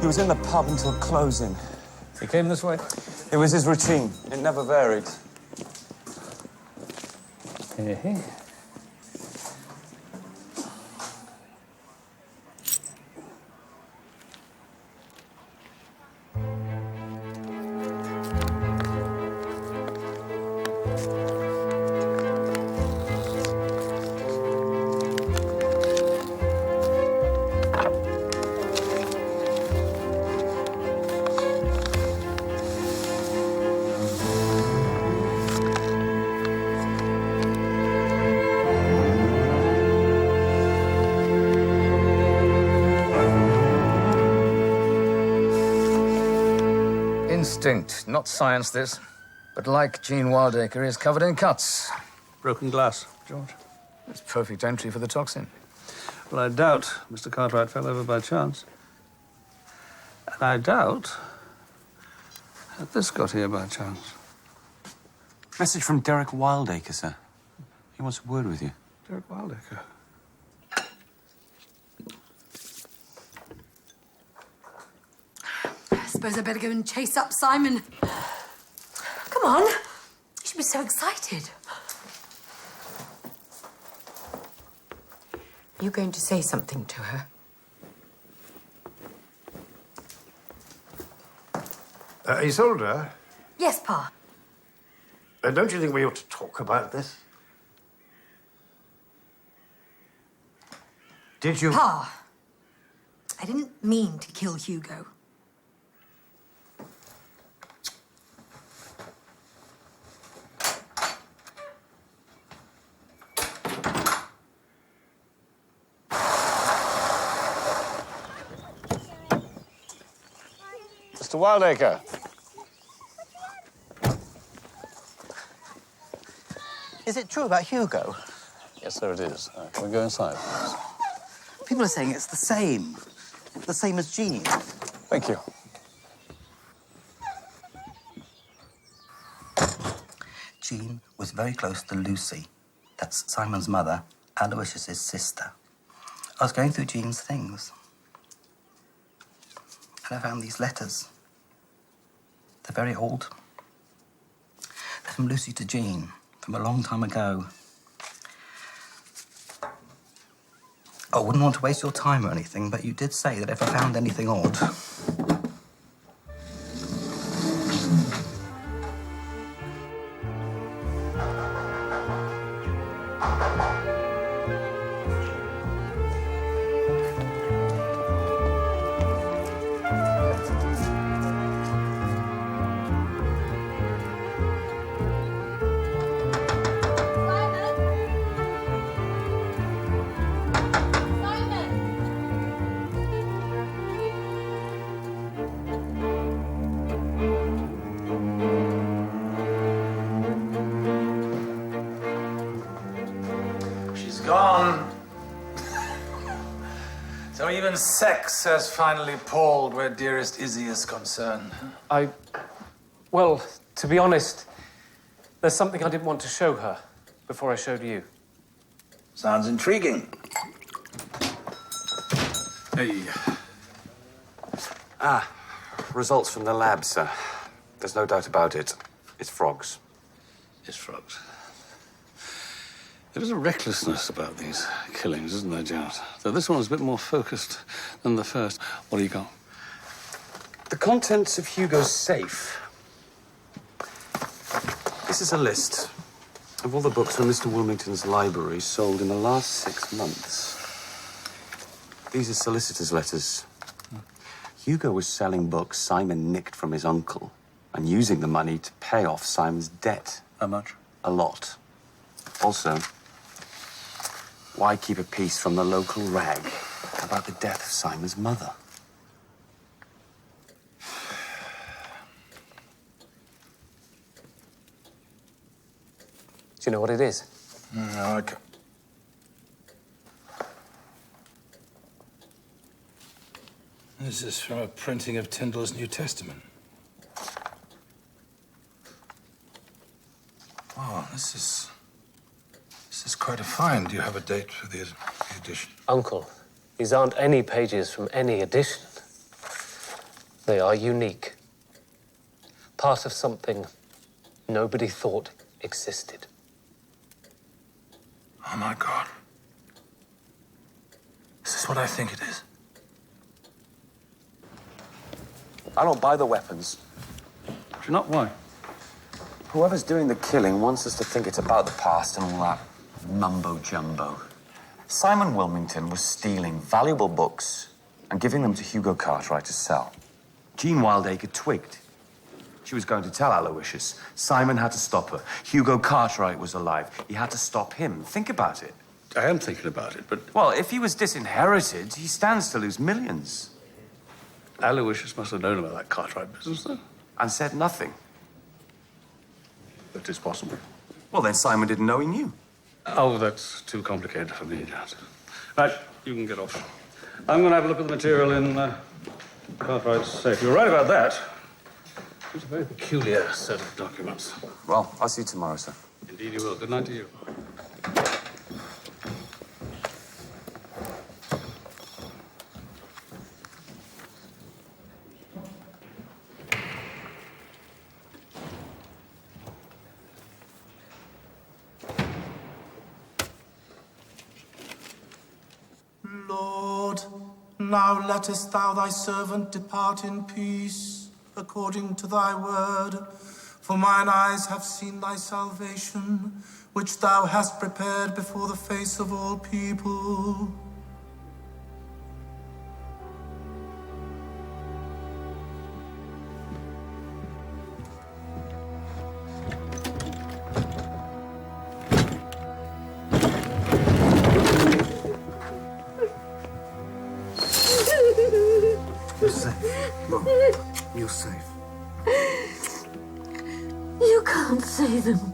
He was in the pub until closing. He came this way? It was his routine. It never varied. Hey. Instinct, not science, this. But like Gene Wildacre, he is covered in cuts. Broken glass, George. It's perfect entry for the toxin. Well, I doubt Mr. Cartwright fell over by chance. And I doubt that this got here by chance. Message from Derek Wildacre, sir. He wants a word with you. Derek Wildacre. I suppose I better go and chase up Simon. Come on. You should be so excited. You going to say something to her? Isolde, Yes, Pa. don't you think we ought to talk about this? Did you... Pa, I didn't mean to kill Hugo. Mr. Wildacre. Is it true about Hugo? Yes, sir, it is. Can we go inside, please? People are saying it's the same. The same as Jean. Thank you. Jean was very close to Lucy. That's Simon's mother, Aloysius's sister. I was going through Jean's things. And I found these letters. They're very old. They're from Lucy to Jean, from a long time ago. I wouldn't want to waste your time or anything, but you did say that if I found anything odd... So even sex has finally palled where dearest Izzy is concerned. Well, to be honest, there's something I didn't want to show her before I showed you. Sounds intriguing. Hey. Results from the lab, sir. There's no doubt about it. It's frogs. It's frogs. There is a recklessness about these killings, isn't there, Giles? Though this one's a bit more focused than the first. What do you got? The contents of Hugo's safe. This is a list of all the books from Mr. Wilmington's library sold in the last 6 months. These are solicitors' letters. Hugo was selling books Simon nicked from his uncle and using the money to pay off Simon's debt. How much? A lot. Also, why keep a piece from the local rag about the death of Simon's mother? Do you know what it is? No, I can't. This is from a printing of Tyndall's New Testament. Oh, this is quite a find. Do you have a date for the edition? Uncle, these aren't any pages from any edition. They are unique. Part of something nobody thought existed. Oh, my God. Is this what I think it is? I don't buy the weapons. Do you not? Why? Whoever's doing the killing wants us to think it's about the past and all that mumbo-jumbo. Simon Wilmington was stealing valuable books and giving them to Hugo Cartwright to sell. Jean Wildacre twigged. She was going to tell Aloysius. Simon had to stop her. Hugo Cartwright was alive. He had to stop him. Think about it. I am thinking about it, but... Well, if he was disinherited, he stands to lose millions. Aloysius must have known about that Cartwright business, though. And said nothing. That is possible. Well, then Simon didn't know he knew. Oh, that's too complicated for me, Johnson. Right, you can get off. I'm going to have a look at the material in Cartwright's safe. You're right about that. It's a very peculiar set of documents. Well, I'll see you tomorrow, sir. Indeed you will. Good night to you. Lord, now lettest thou thy servant depart in peace, according to thy word. For mine eyes have seen thy salvation, which thou hast prepared before the face of all people. You're safe. Mom, you're safe. You can't see them,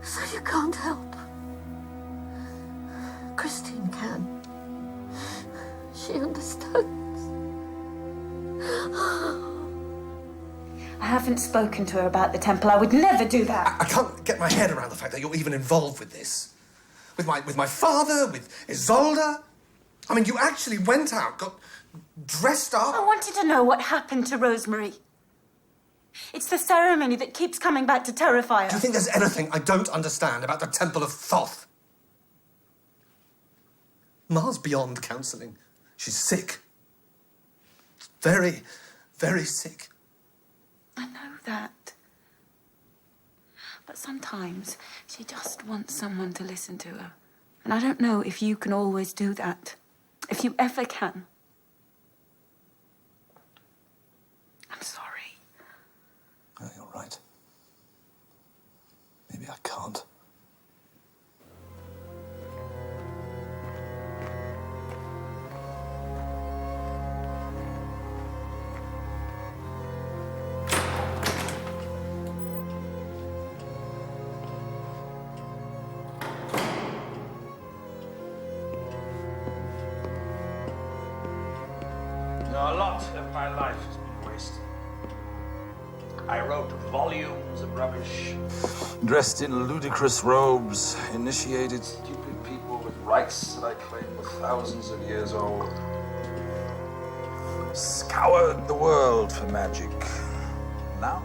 so you can't help. Christine can. She understands. I haven't spoken to her about the temple. I would never do that. I can't get my head around the fact that you're even involved with this. With my father, with Isolde. I mean, you actually went out, got dressed up. I wanted to know what happened to Rosemary. It's the ceremony that keeps coming back to terrify her. Do you think there's anything I don't understand about the Temple of Thoth? Ma's beyond counselling. She's sick. Very, very sick. I know that. But sometimes she just wants someone to listen to her. And I don't know if you can always do that. If you ever can. I'm sorry. Oh, you're right. Maybe I can't. lot of my life has been wasted. I wrote volumes of rubbish, dressed in ludicrous robes, initiated stupid people with rights that I claimed were thousands of years old. Scoured the world for magic. Now,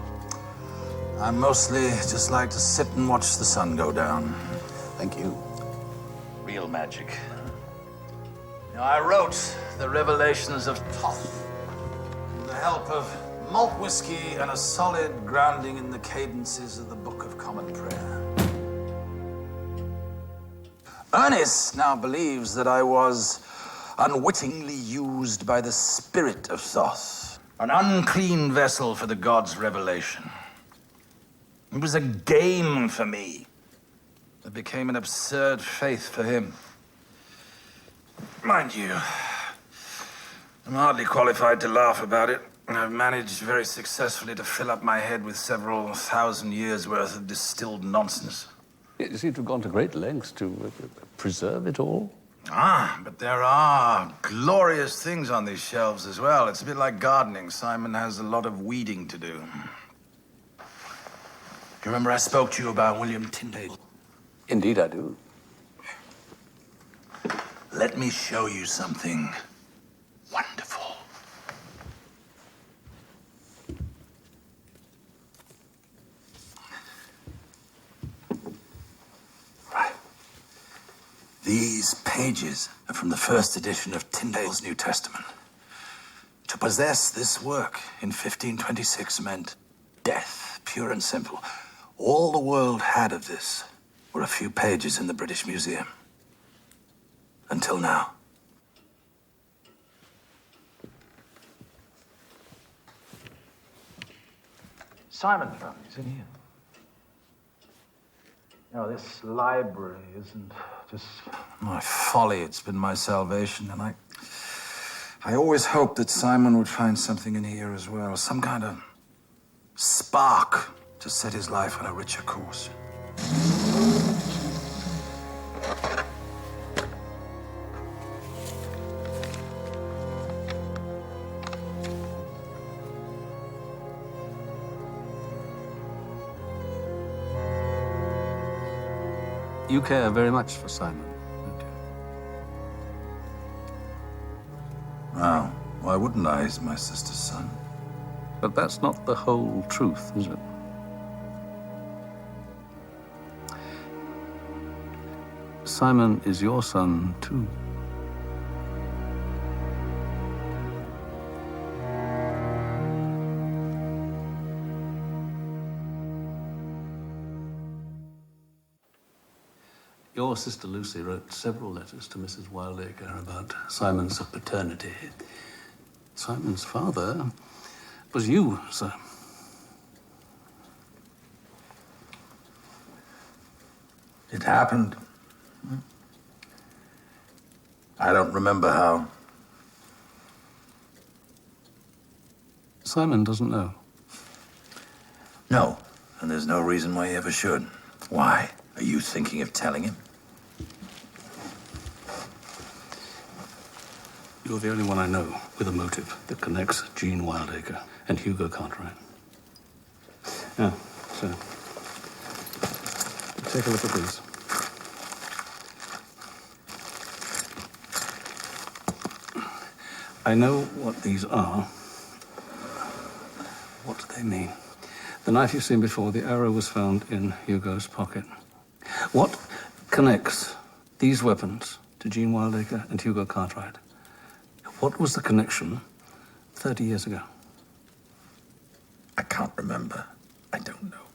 I mostly just like to sit and watch the sun go down. Thank you. Real magic. You know, I wrote the Revelations of Thoth with the help of malt whiskey and a solid grounding in the cadences of the Book of Common Prayer. Ernest now believes that I was unwittingly used by the spirit of Thoth, an unclean vessel for the god's revelation. It was a game for me that became an absurd faith for him. Mind you, I'm hardly qualified to laugh about it. I've managed very successfully to fill up my head with several thousand years' worth of distilled nonsense. You seem to have gone to great lengths to preserve it all. Ah, but there are glorious things on these shelves as well. It's a bit like gardening. Simon has a lot of weeding to do. Do you remember I spoke to you about William Tyndale? Indeed, I do. Let me show you something wonderful. Right. These pages are from the first edition of Tyndale's New Testament. To possess this work in 1526 meant death, pure and simple. All the world had of this were a few pages in the British Museum. Until now. Simon found these in here. No, this library isn't just my folly. It's been my salvation, and I always hoped that Simon would find something in here as well, some kind of spark to set his life on a richer course. You care very much for Simon, don't you? Well, why wouldn't I? He's my sister's son. But that's not the whole truth, is it? Simon is your son, too. Your sister Lucy wrote several letters to Mrs. Wildacre about Simon's paternity. Simon's father was you, sir. It happened. I don't remember how. Simon doesn't know. No, and there's no reason why he ever should. Why? Are you thinking of telling him? You're the only one I know with a motive that connects Jean Wildacre and Hugo Cartwright. Now, so, take a look at these. I know what these are. What do they mean? The knife you've seen before, the arrow was found in Hugo's pocket. What connects these weapons to Jean Wildacre and Hugo Cartwright? What was the connection 30 years ago? I can't remember. I don't know.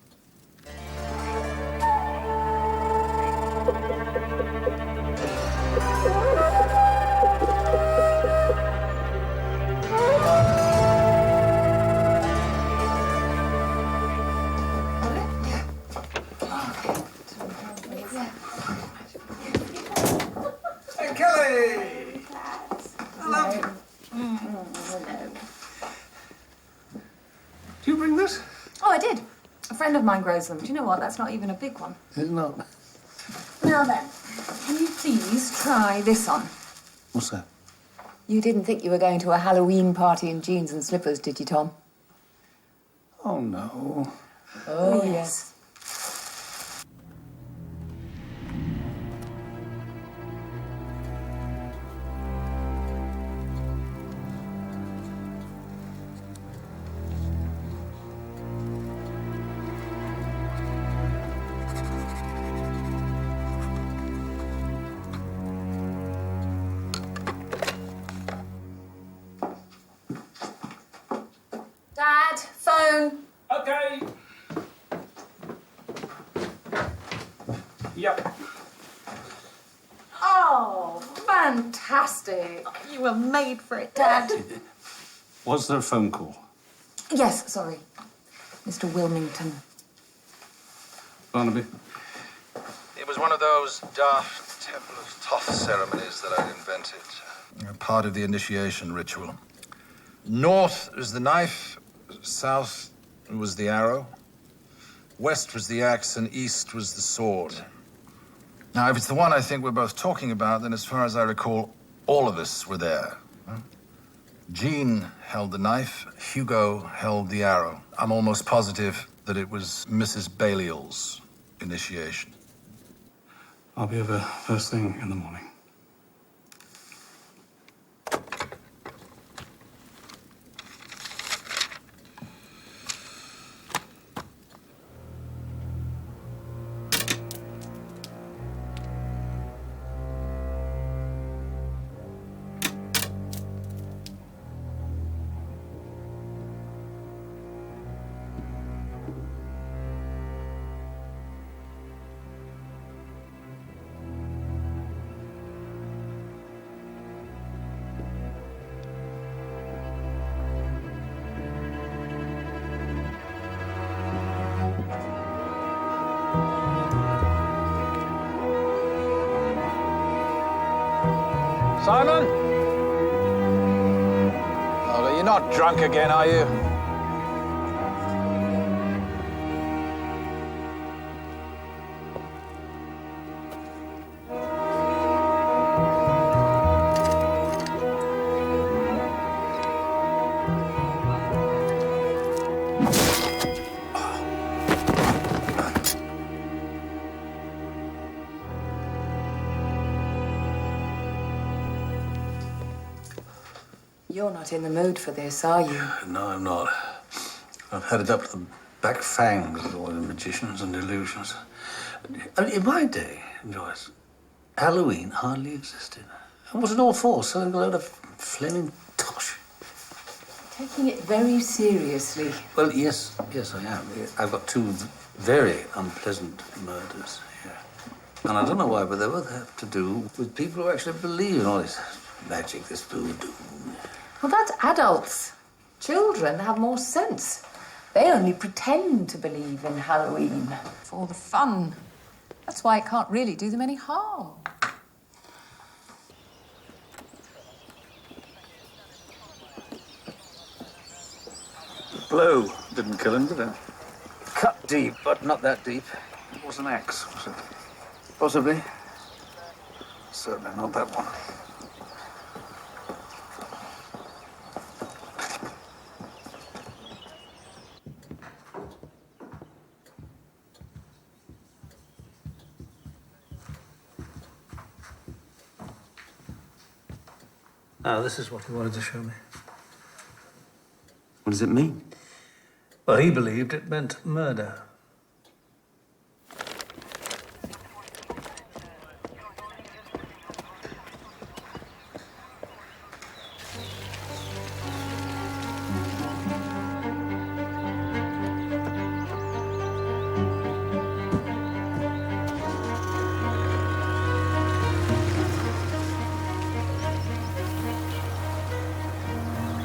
Hey, Kelly! Hello. Do you bring this? Oh, I did. A friend of mine grows them. Do you know what? That's not even a big one. It's not. Now then, can you please try this on? What's that? You didn't think you were going to a Halloween party in jeans and slippers, did you, Tom? Oh, no. Oh, yes. Dad, phone. Okay. Yep. Oh, fantastic. You were made for it, Dad. Was there a phone call? Yes, sorry. Mr. Wilmington. Barnaby? It was one of those daft Temple of Thoth ceremonies that I'd invented. Part of the initiation ritual. North was the knife, south was the arrow, west was the axe, and east was the sword. Now, if it's the one I think we're both talking about, then as far as I recall, all of us were there. Jean held the knife, Hugo held the arrow. I'm almost positive that it was Mrs. Baliol's initiation. I'll be over first thing in the morning. Simon? Oh, you're not drunk again, are you? You're not in the mood for this, are you? No, I'm not. I've had it up to the back fangs with all the magicians and illusions. I mean, in my day, Joyce, Halloween hardly existed. And was it all for? Selling a load of flaming tosh. Taking it very seriously. Well, yes, I am. I've got two very unpleasant murders here. And I don't know why, but they both have to do with people who actually believe in all this magic, this voodoo. Well, that's adults. Children have more sense. They only pretend to believe in Halloween. For all the fun. That's why it can't really do them any harm. Blow didn't kill him, did it? Cut deep, but not that deep. It was an axe, was it? Possibly. Certainly not that one. Now, this is what he wanted to show me. What does it mean? Well, he believed it meant murder.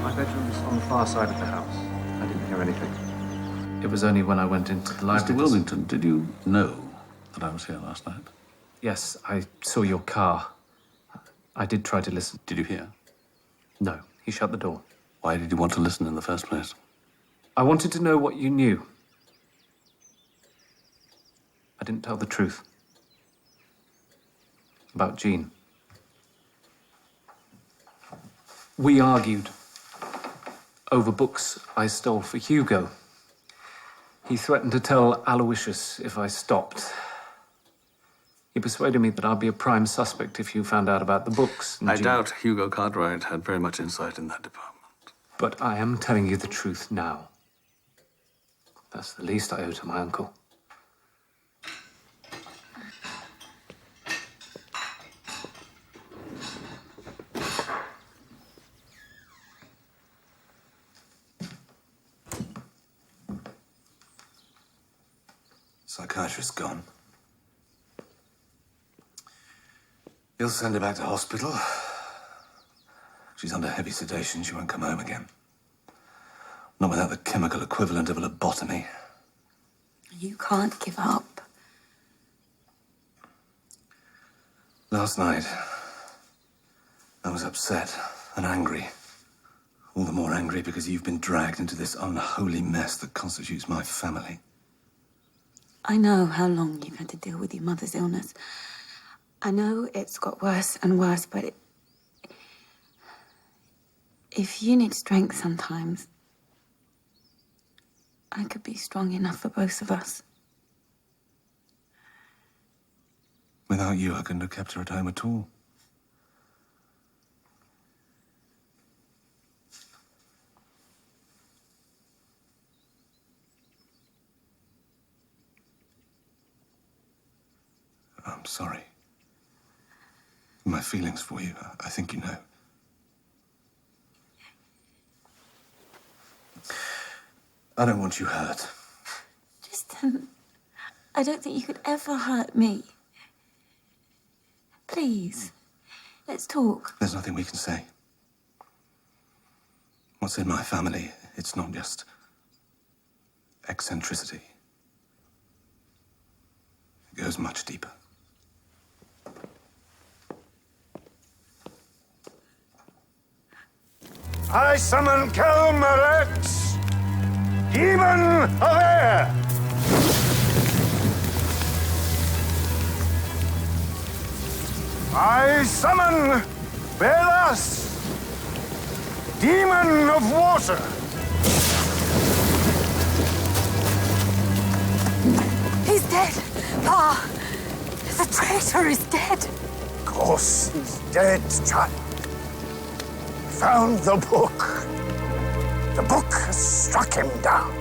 My bedroom's on the far side of the house. I didn't hear anything. It was only when I went into the library. Mr. Wilmington, did you know that I was here last night? Yes, I saw your car. I did try to listen. Did you hear? No, he shut the door. Why did you want to listen in the first place? I wanted to know what you knew. I didn't tell the truth. About Jean. We argued over books I stole for Hugo. He threatened to tell Aloysius if I stopped. He persuaded me that I'd be a prime suspect if you found out about the books. I doubt Hugo Cartwright had very much insight in that department. But I am telling you the truth now. That's the least I owe to my uncle. Psychiatrist's gone. You'll send her back to hospital. She's under heavy sedation. She won't come home again. Not without the chemical equivalent of a lobotomy. You can't give up. Last night, I was upset and angry. All the more angry because you've been dragged into this unholy mess that constitutes my family. I know how long you've had to deal with your mother's illness. I know it's got worse and worse, but if you need strength sometimes, I could be strong enough for both of us. Without you, I couldn't have kept her at home at all. I'm sorry. My feelings for you, I think you know. I don't want you hurt. I don't think you could ever hurt me. Please, let's talk. There's nothing we can say. What's in my family, it's not just eccentricity. It goes much deeper. I summon Kellerman, demon of air. I summon Belas, demon of water. He's dead. Pa, the traitor is dead. Of course he's dead, child. Found the book. The book has struck him down.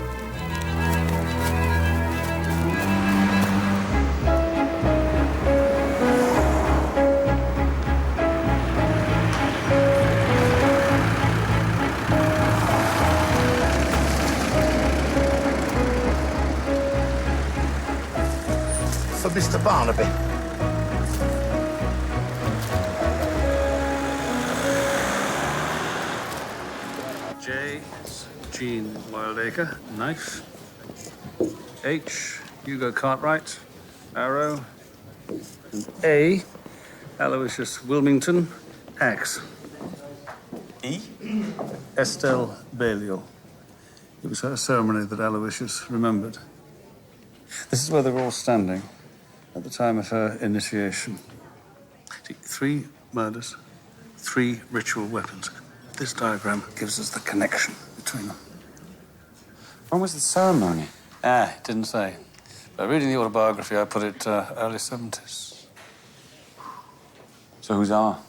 For Mr. Barnaby. J, Jean Wildacre, knife. H, Hugo Cartwright, arrow. And A, Aloysius Wilmington, axe. E? Estelle Balliol. It was her ceremony that Aloysius remembered. This is where they were all standing at the time of her initiation. See, 3 murders, 3 ritual weapons. This diagram gives us the connection between them. When was the ceremony? It didn't say. But reading the autobiography, I put it early 70s. So who's R?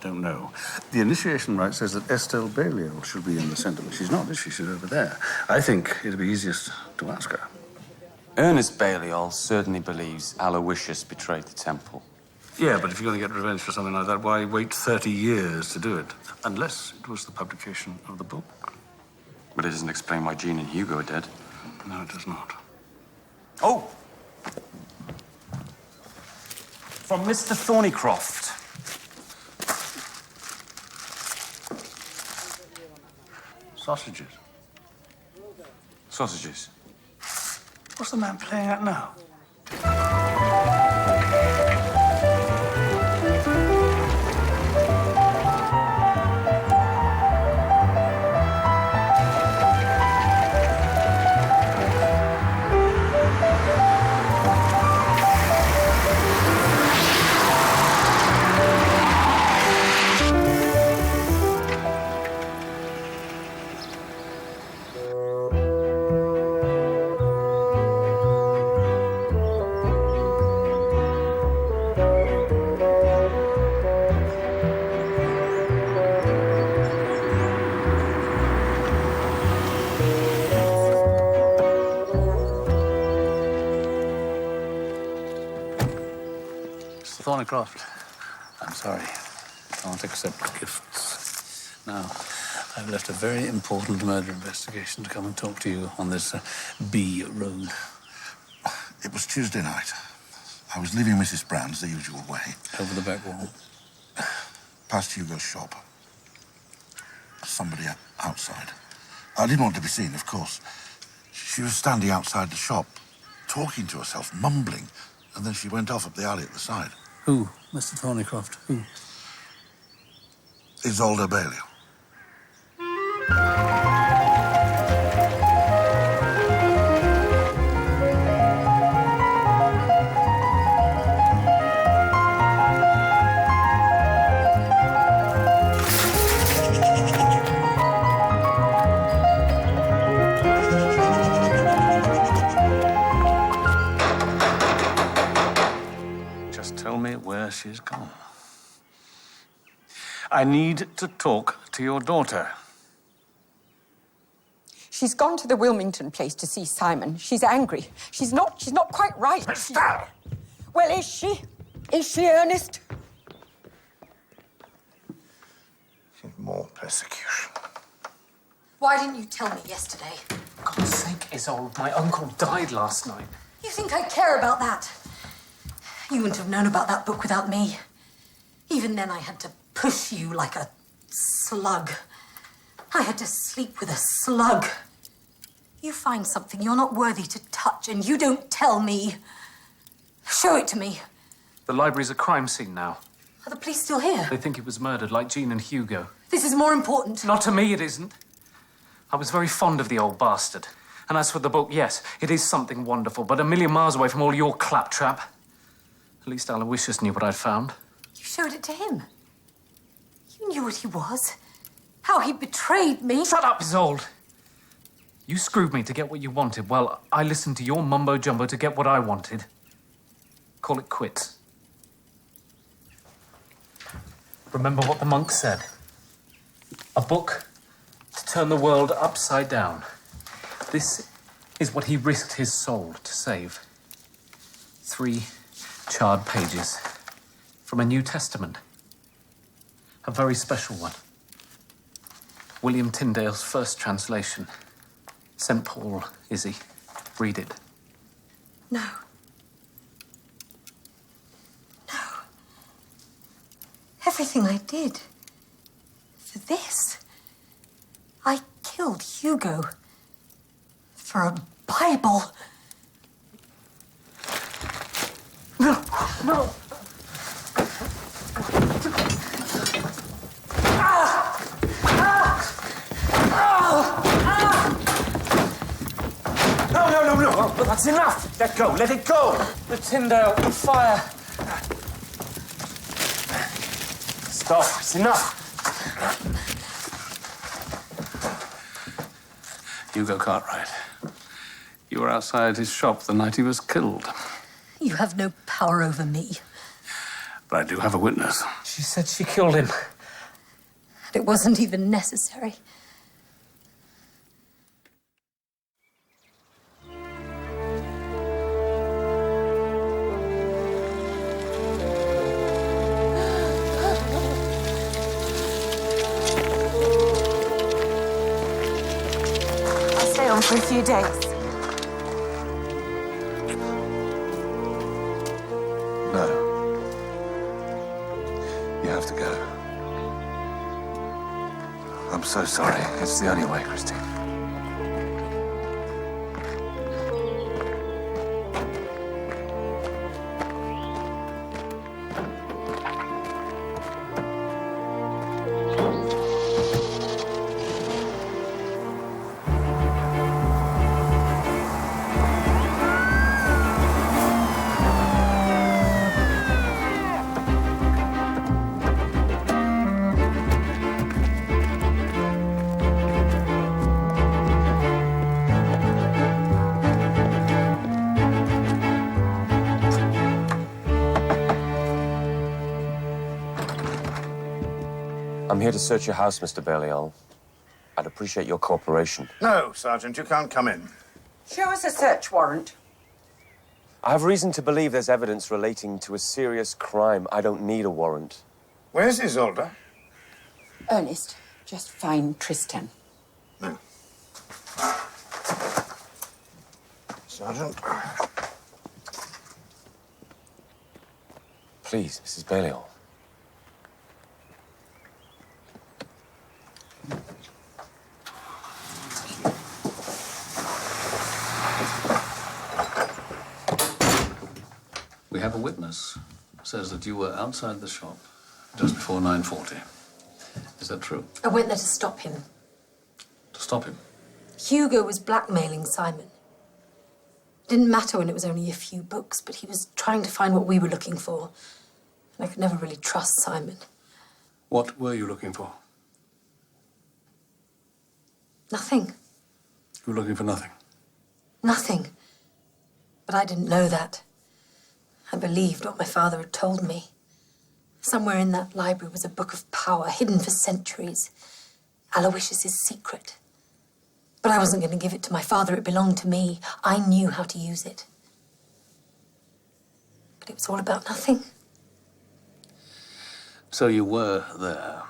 Don't know. The initiation rite says that Estelle Balliol should be in the centre, but she's not, is she? She's over there. I think it'd be easiest to ask her. Ernest Balliol certainly believes Aloysius betrayed the temple. Yeah, but if you're going to get revenge for something like that, why wait 30 years to do it? Unless it was the publication of the book. But it doesn't explain why Jean and Hugo are dead. No, it does not. Oh! From Mr. Thornycroft. Sausages. Sausages. What's the man playing at now? Mr. Thornycroft, I'm sorry. I can't accept gifts. Now, I've left a very important murder investigation to come and talk to you on this B road. It was Tuesday night. I was leaving Mrs. Brand's the usual way. Over the back wall? Past Hugo's shop. Somebody outside. I didn't want to be seen, of course. She was standing outside the shop, talking to herself, mumbling, and then she went off up the alley at the side. Who? Mr. Thornycroft? Who? Isolde Balliol. Tell me where she's gone. I need to talk to your daughter. She's gone to the Wilmington place to see Simon. She's angry. She's not quite right. Estelle! Well, is she? Is she, Ernest? She's more persecution. Why didn't you tell me yesterday? For God's sake, Isolde, my uncle died last night. You think I care about that? You wouldn't have known about that book without me. Even then, I had to push you like a slug. I had to sleep with a slug. You find something you're not worthy to touch, and you don't tell me. Show it to me. The library's a crime scene now. Are the police still here? They think it was murdered, like Jean and Hugo. This is more important. Not to me, it isn't. I was very fond of the old bastard. And as for the book, yes, it is something wonderful, but a million miles away from all your claptrap. At least Aloysius knew what I'd found. You showed it to him. You knew what he was. How he betrayed me. Shut up, Isolde. You screwed me to get what you wanted. Well, I listened to your mumbo-jumbo to get what I wanted. Call it quits. Remember what the monk said. A book to turn the world upside down. This is what he risked his soul to save. 3 charred pages from a New Testament. A very special one. William Tyndale's first translation. St. Paul, Izzy. Read it. No. No. Everything I did. For this. I killed Hugo. For a Bible. No, no. No, that's enough. Let go, let it go. The Tyndale, the fire. Stop, it's enough. Hugo Cartwright. You were outside his shop the night he was killed. You have no power over me. But I do have a witness. She said she killed him. And it wasn't even necessary. I'll stay on for a few days. No. You have to go. I'm so sorry. It's the only way, Christine. I'm here to search your house, Mr. Balliol. I'd appreciate your cooperation. No, Sergeant, you can't come in. Show us a search warrant. I have reason to believe there's evidence relating to a serious crime. I don't need a warrant. Where's Isolde? Ernest, just find Tristan. No. Sergeant. Please, Mrs. Balliol. We have a witness. Says that you were outside the shop just before 9:40. Is that true? I went there to stop him. To stop him? Hugo was blackmailing Simon. It didn't matter when it was only a few books, but he was trying to find what we were looking for. And I could never really trust Simon. What were you looking for? Nothing. You were looking for nothing. Nothing. But I didn't know that. I believed what my father had told me. Somewhere in that library was a book of power, hidden for centuries. Aloysius's secret. But I wasn't going to give it to my father. It belonged to me. I knew how to use it. But it was all about nothing. So you were there,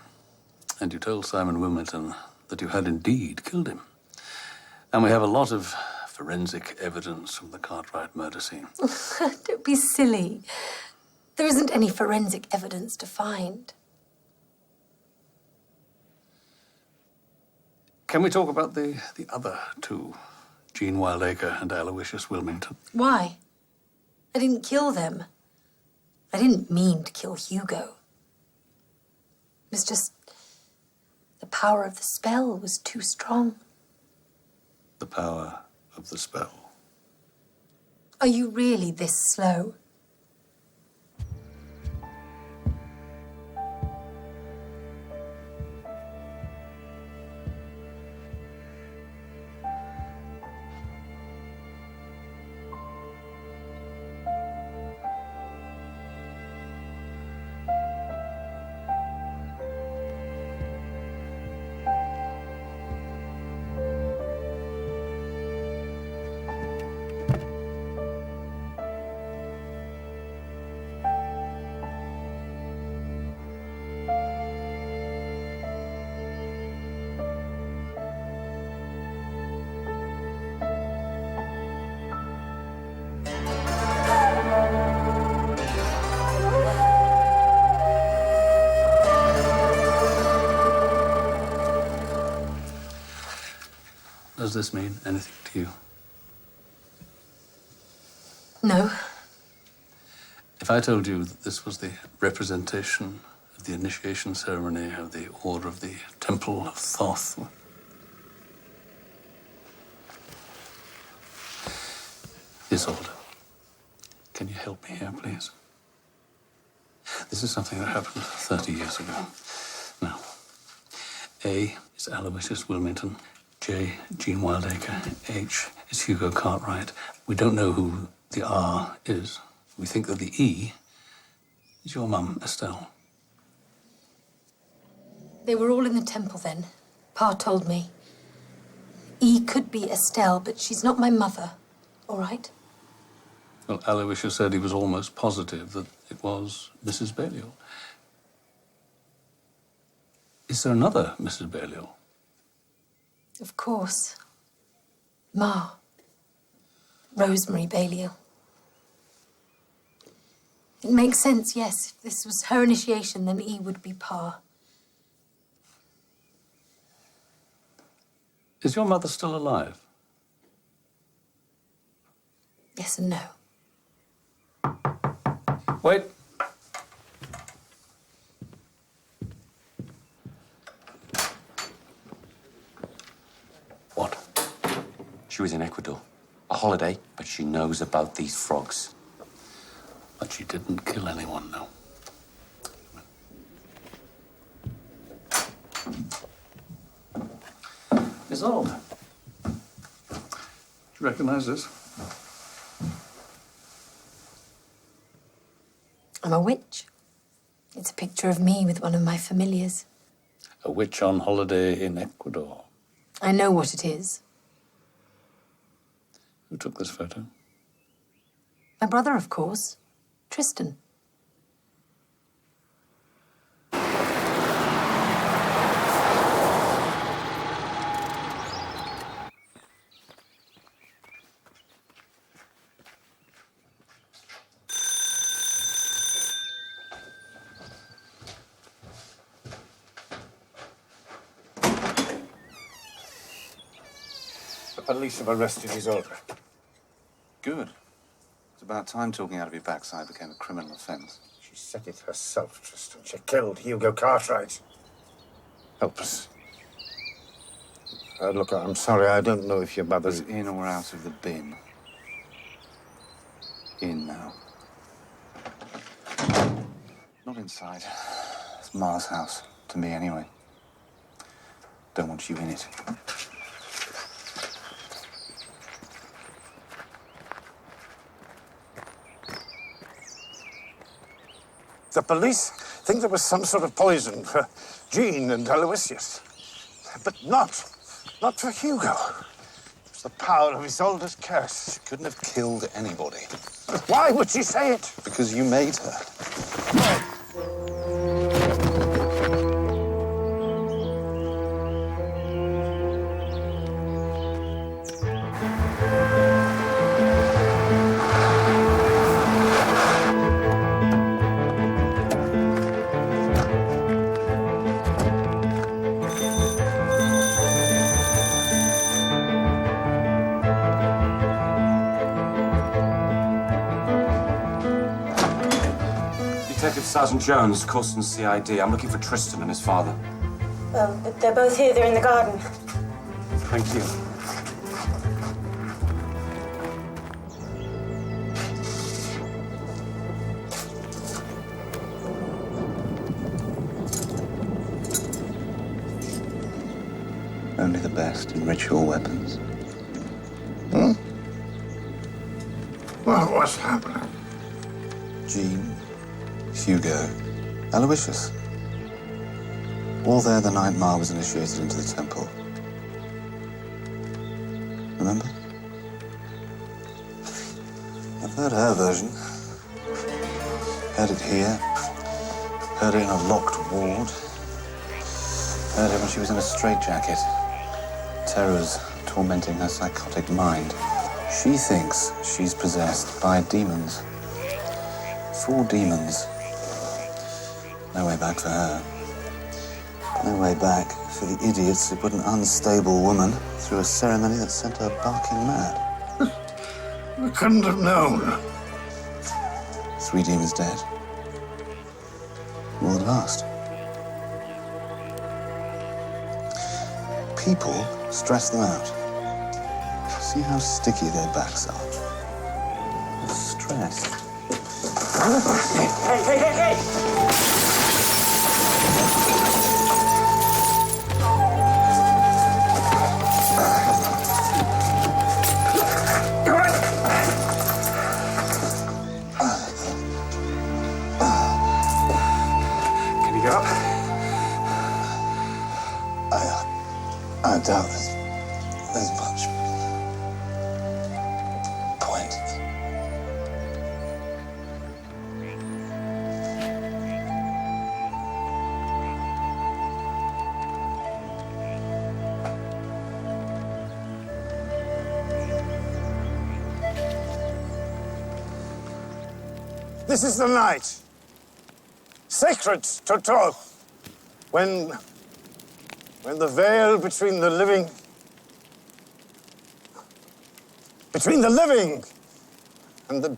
and you told Simon Wilmington that you had indeed killed him. And we have a lot of forensic evidence from the Cartwright murder scene. Don't be silly. There isn't any forensic evidence to find. Can we talk about the other two, Jean Wildacre and Aloysius Wilmington? Why? I didn't kill them. I didn't mean to kill Hugo. It was just the power of the spell was too strong. The power of the spell. Are you really this slow? Does this mean anything to you? No. If I told you that this was the representation of the initiation ceremony of the Order of the Temple of Thoth. Isolde, can you help me here, please? This is something that happened 30 years ago. Now, A is Aloysius Wilmington. J, Jean Wildacre. H is Hugo Cartwright. We don't know who the R is. We think that the E is your mum, Estelle. They were all in the temple then. Pa told me. E could be Estelle, but she's not my mother. All right? Well, Aloysius said he was almost positive that it was Mrs. Balliol. Is there another Mrs. Balliol? Of course. Ma. Rosemary Balliol. It makes sense, yes. If this was her initiation, then E would be Pa. Is your mother still alive? Yes and no. Wait. What? She was in Ecuador. A holiday, but she knows about these frogs. But she didn't kill anyone, no. Isolde. Do you recognize this? I'm a witch. It's a picture of me with one of my familiars. A witch on holiday in Ecuador. I know what it is. Who took this photo? My brother, of course. Tristan. The police have arrested Isolde. Good. It's about time talking out of your backside became a criminal offence. She said it herself, Tristan. She killed Hugo Cartwright. Help us. Look, I'm sorry, I don't know if your mother's in or out of the bin. In now. Not inside. It's Ma's house. To me, anyway. Don't want you in it. The police think there was some sort of poison for Jean and Aloysius. But not for Hugo. It's the power of Isolde's curse. She couldn't have killed anybody. But why would she say it? Because you made her. Detective Sergeant Jones, Coulston CID. I'm looking for Tristan and his father. Well, they're both here. They're in the garden. Thank you. Only the best in ritual weapons. Hmm? Well, what's happening? Jean, Hugo, Aloysius. All there the night Ma was initiated into the temple. Remember? I've heard her version. Heard it here. Heard it in a locked ward. Heard it when she was in a straitjacket. Terrors tormenting her psychotic mind. She thinks she's possessed by demons. 4 demons. No way back for her. No way back for the idiots who put an unstable woman through a ceremony that sent her barking mad. We couldn't have known. 3 demons dead. More than last. People stress them out. See how sticky their backs are. They're stressed. Hey! Can you get up? I doubt there's much point. This is the night, sacred to Thoth, when the veil between the living and the...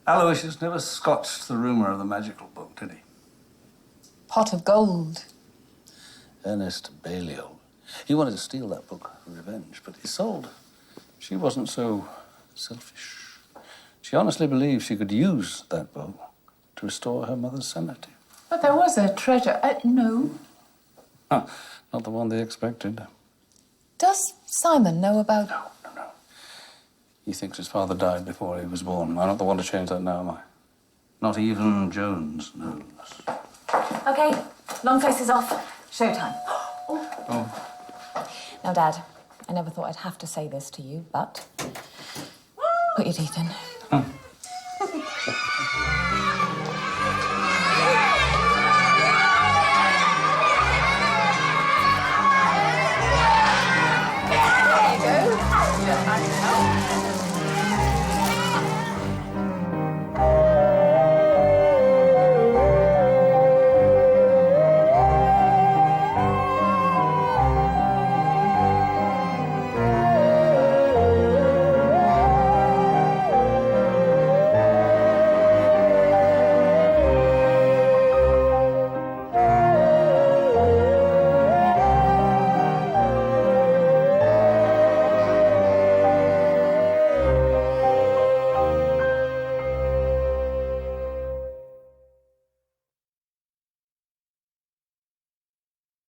Aloysius never scotched the rumour of the magical book, did he? Pot of gold. Ernest Balliol. He wanted to steal that book for revenge, but Isolde, she wasn't so selfish. She honestly believed she could use that book to restore her mother's sanity. But there was a treasure. No. Huh. Not the one they expected. Does Simon know about... No. He thinks his father died before he was born. I'm not the one to change that now, am I? Not even Jones knows. OK, long faces off. Showtime. Now, Dad, I never thought I'd have to say this to you, but... put your teeth in.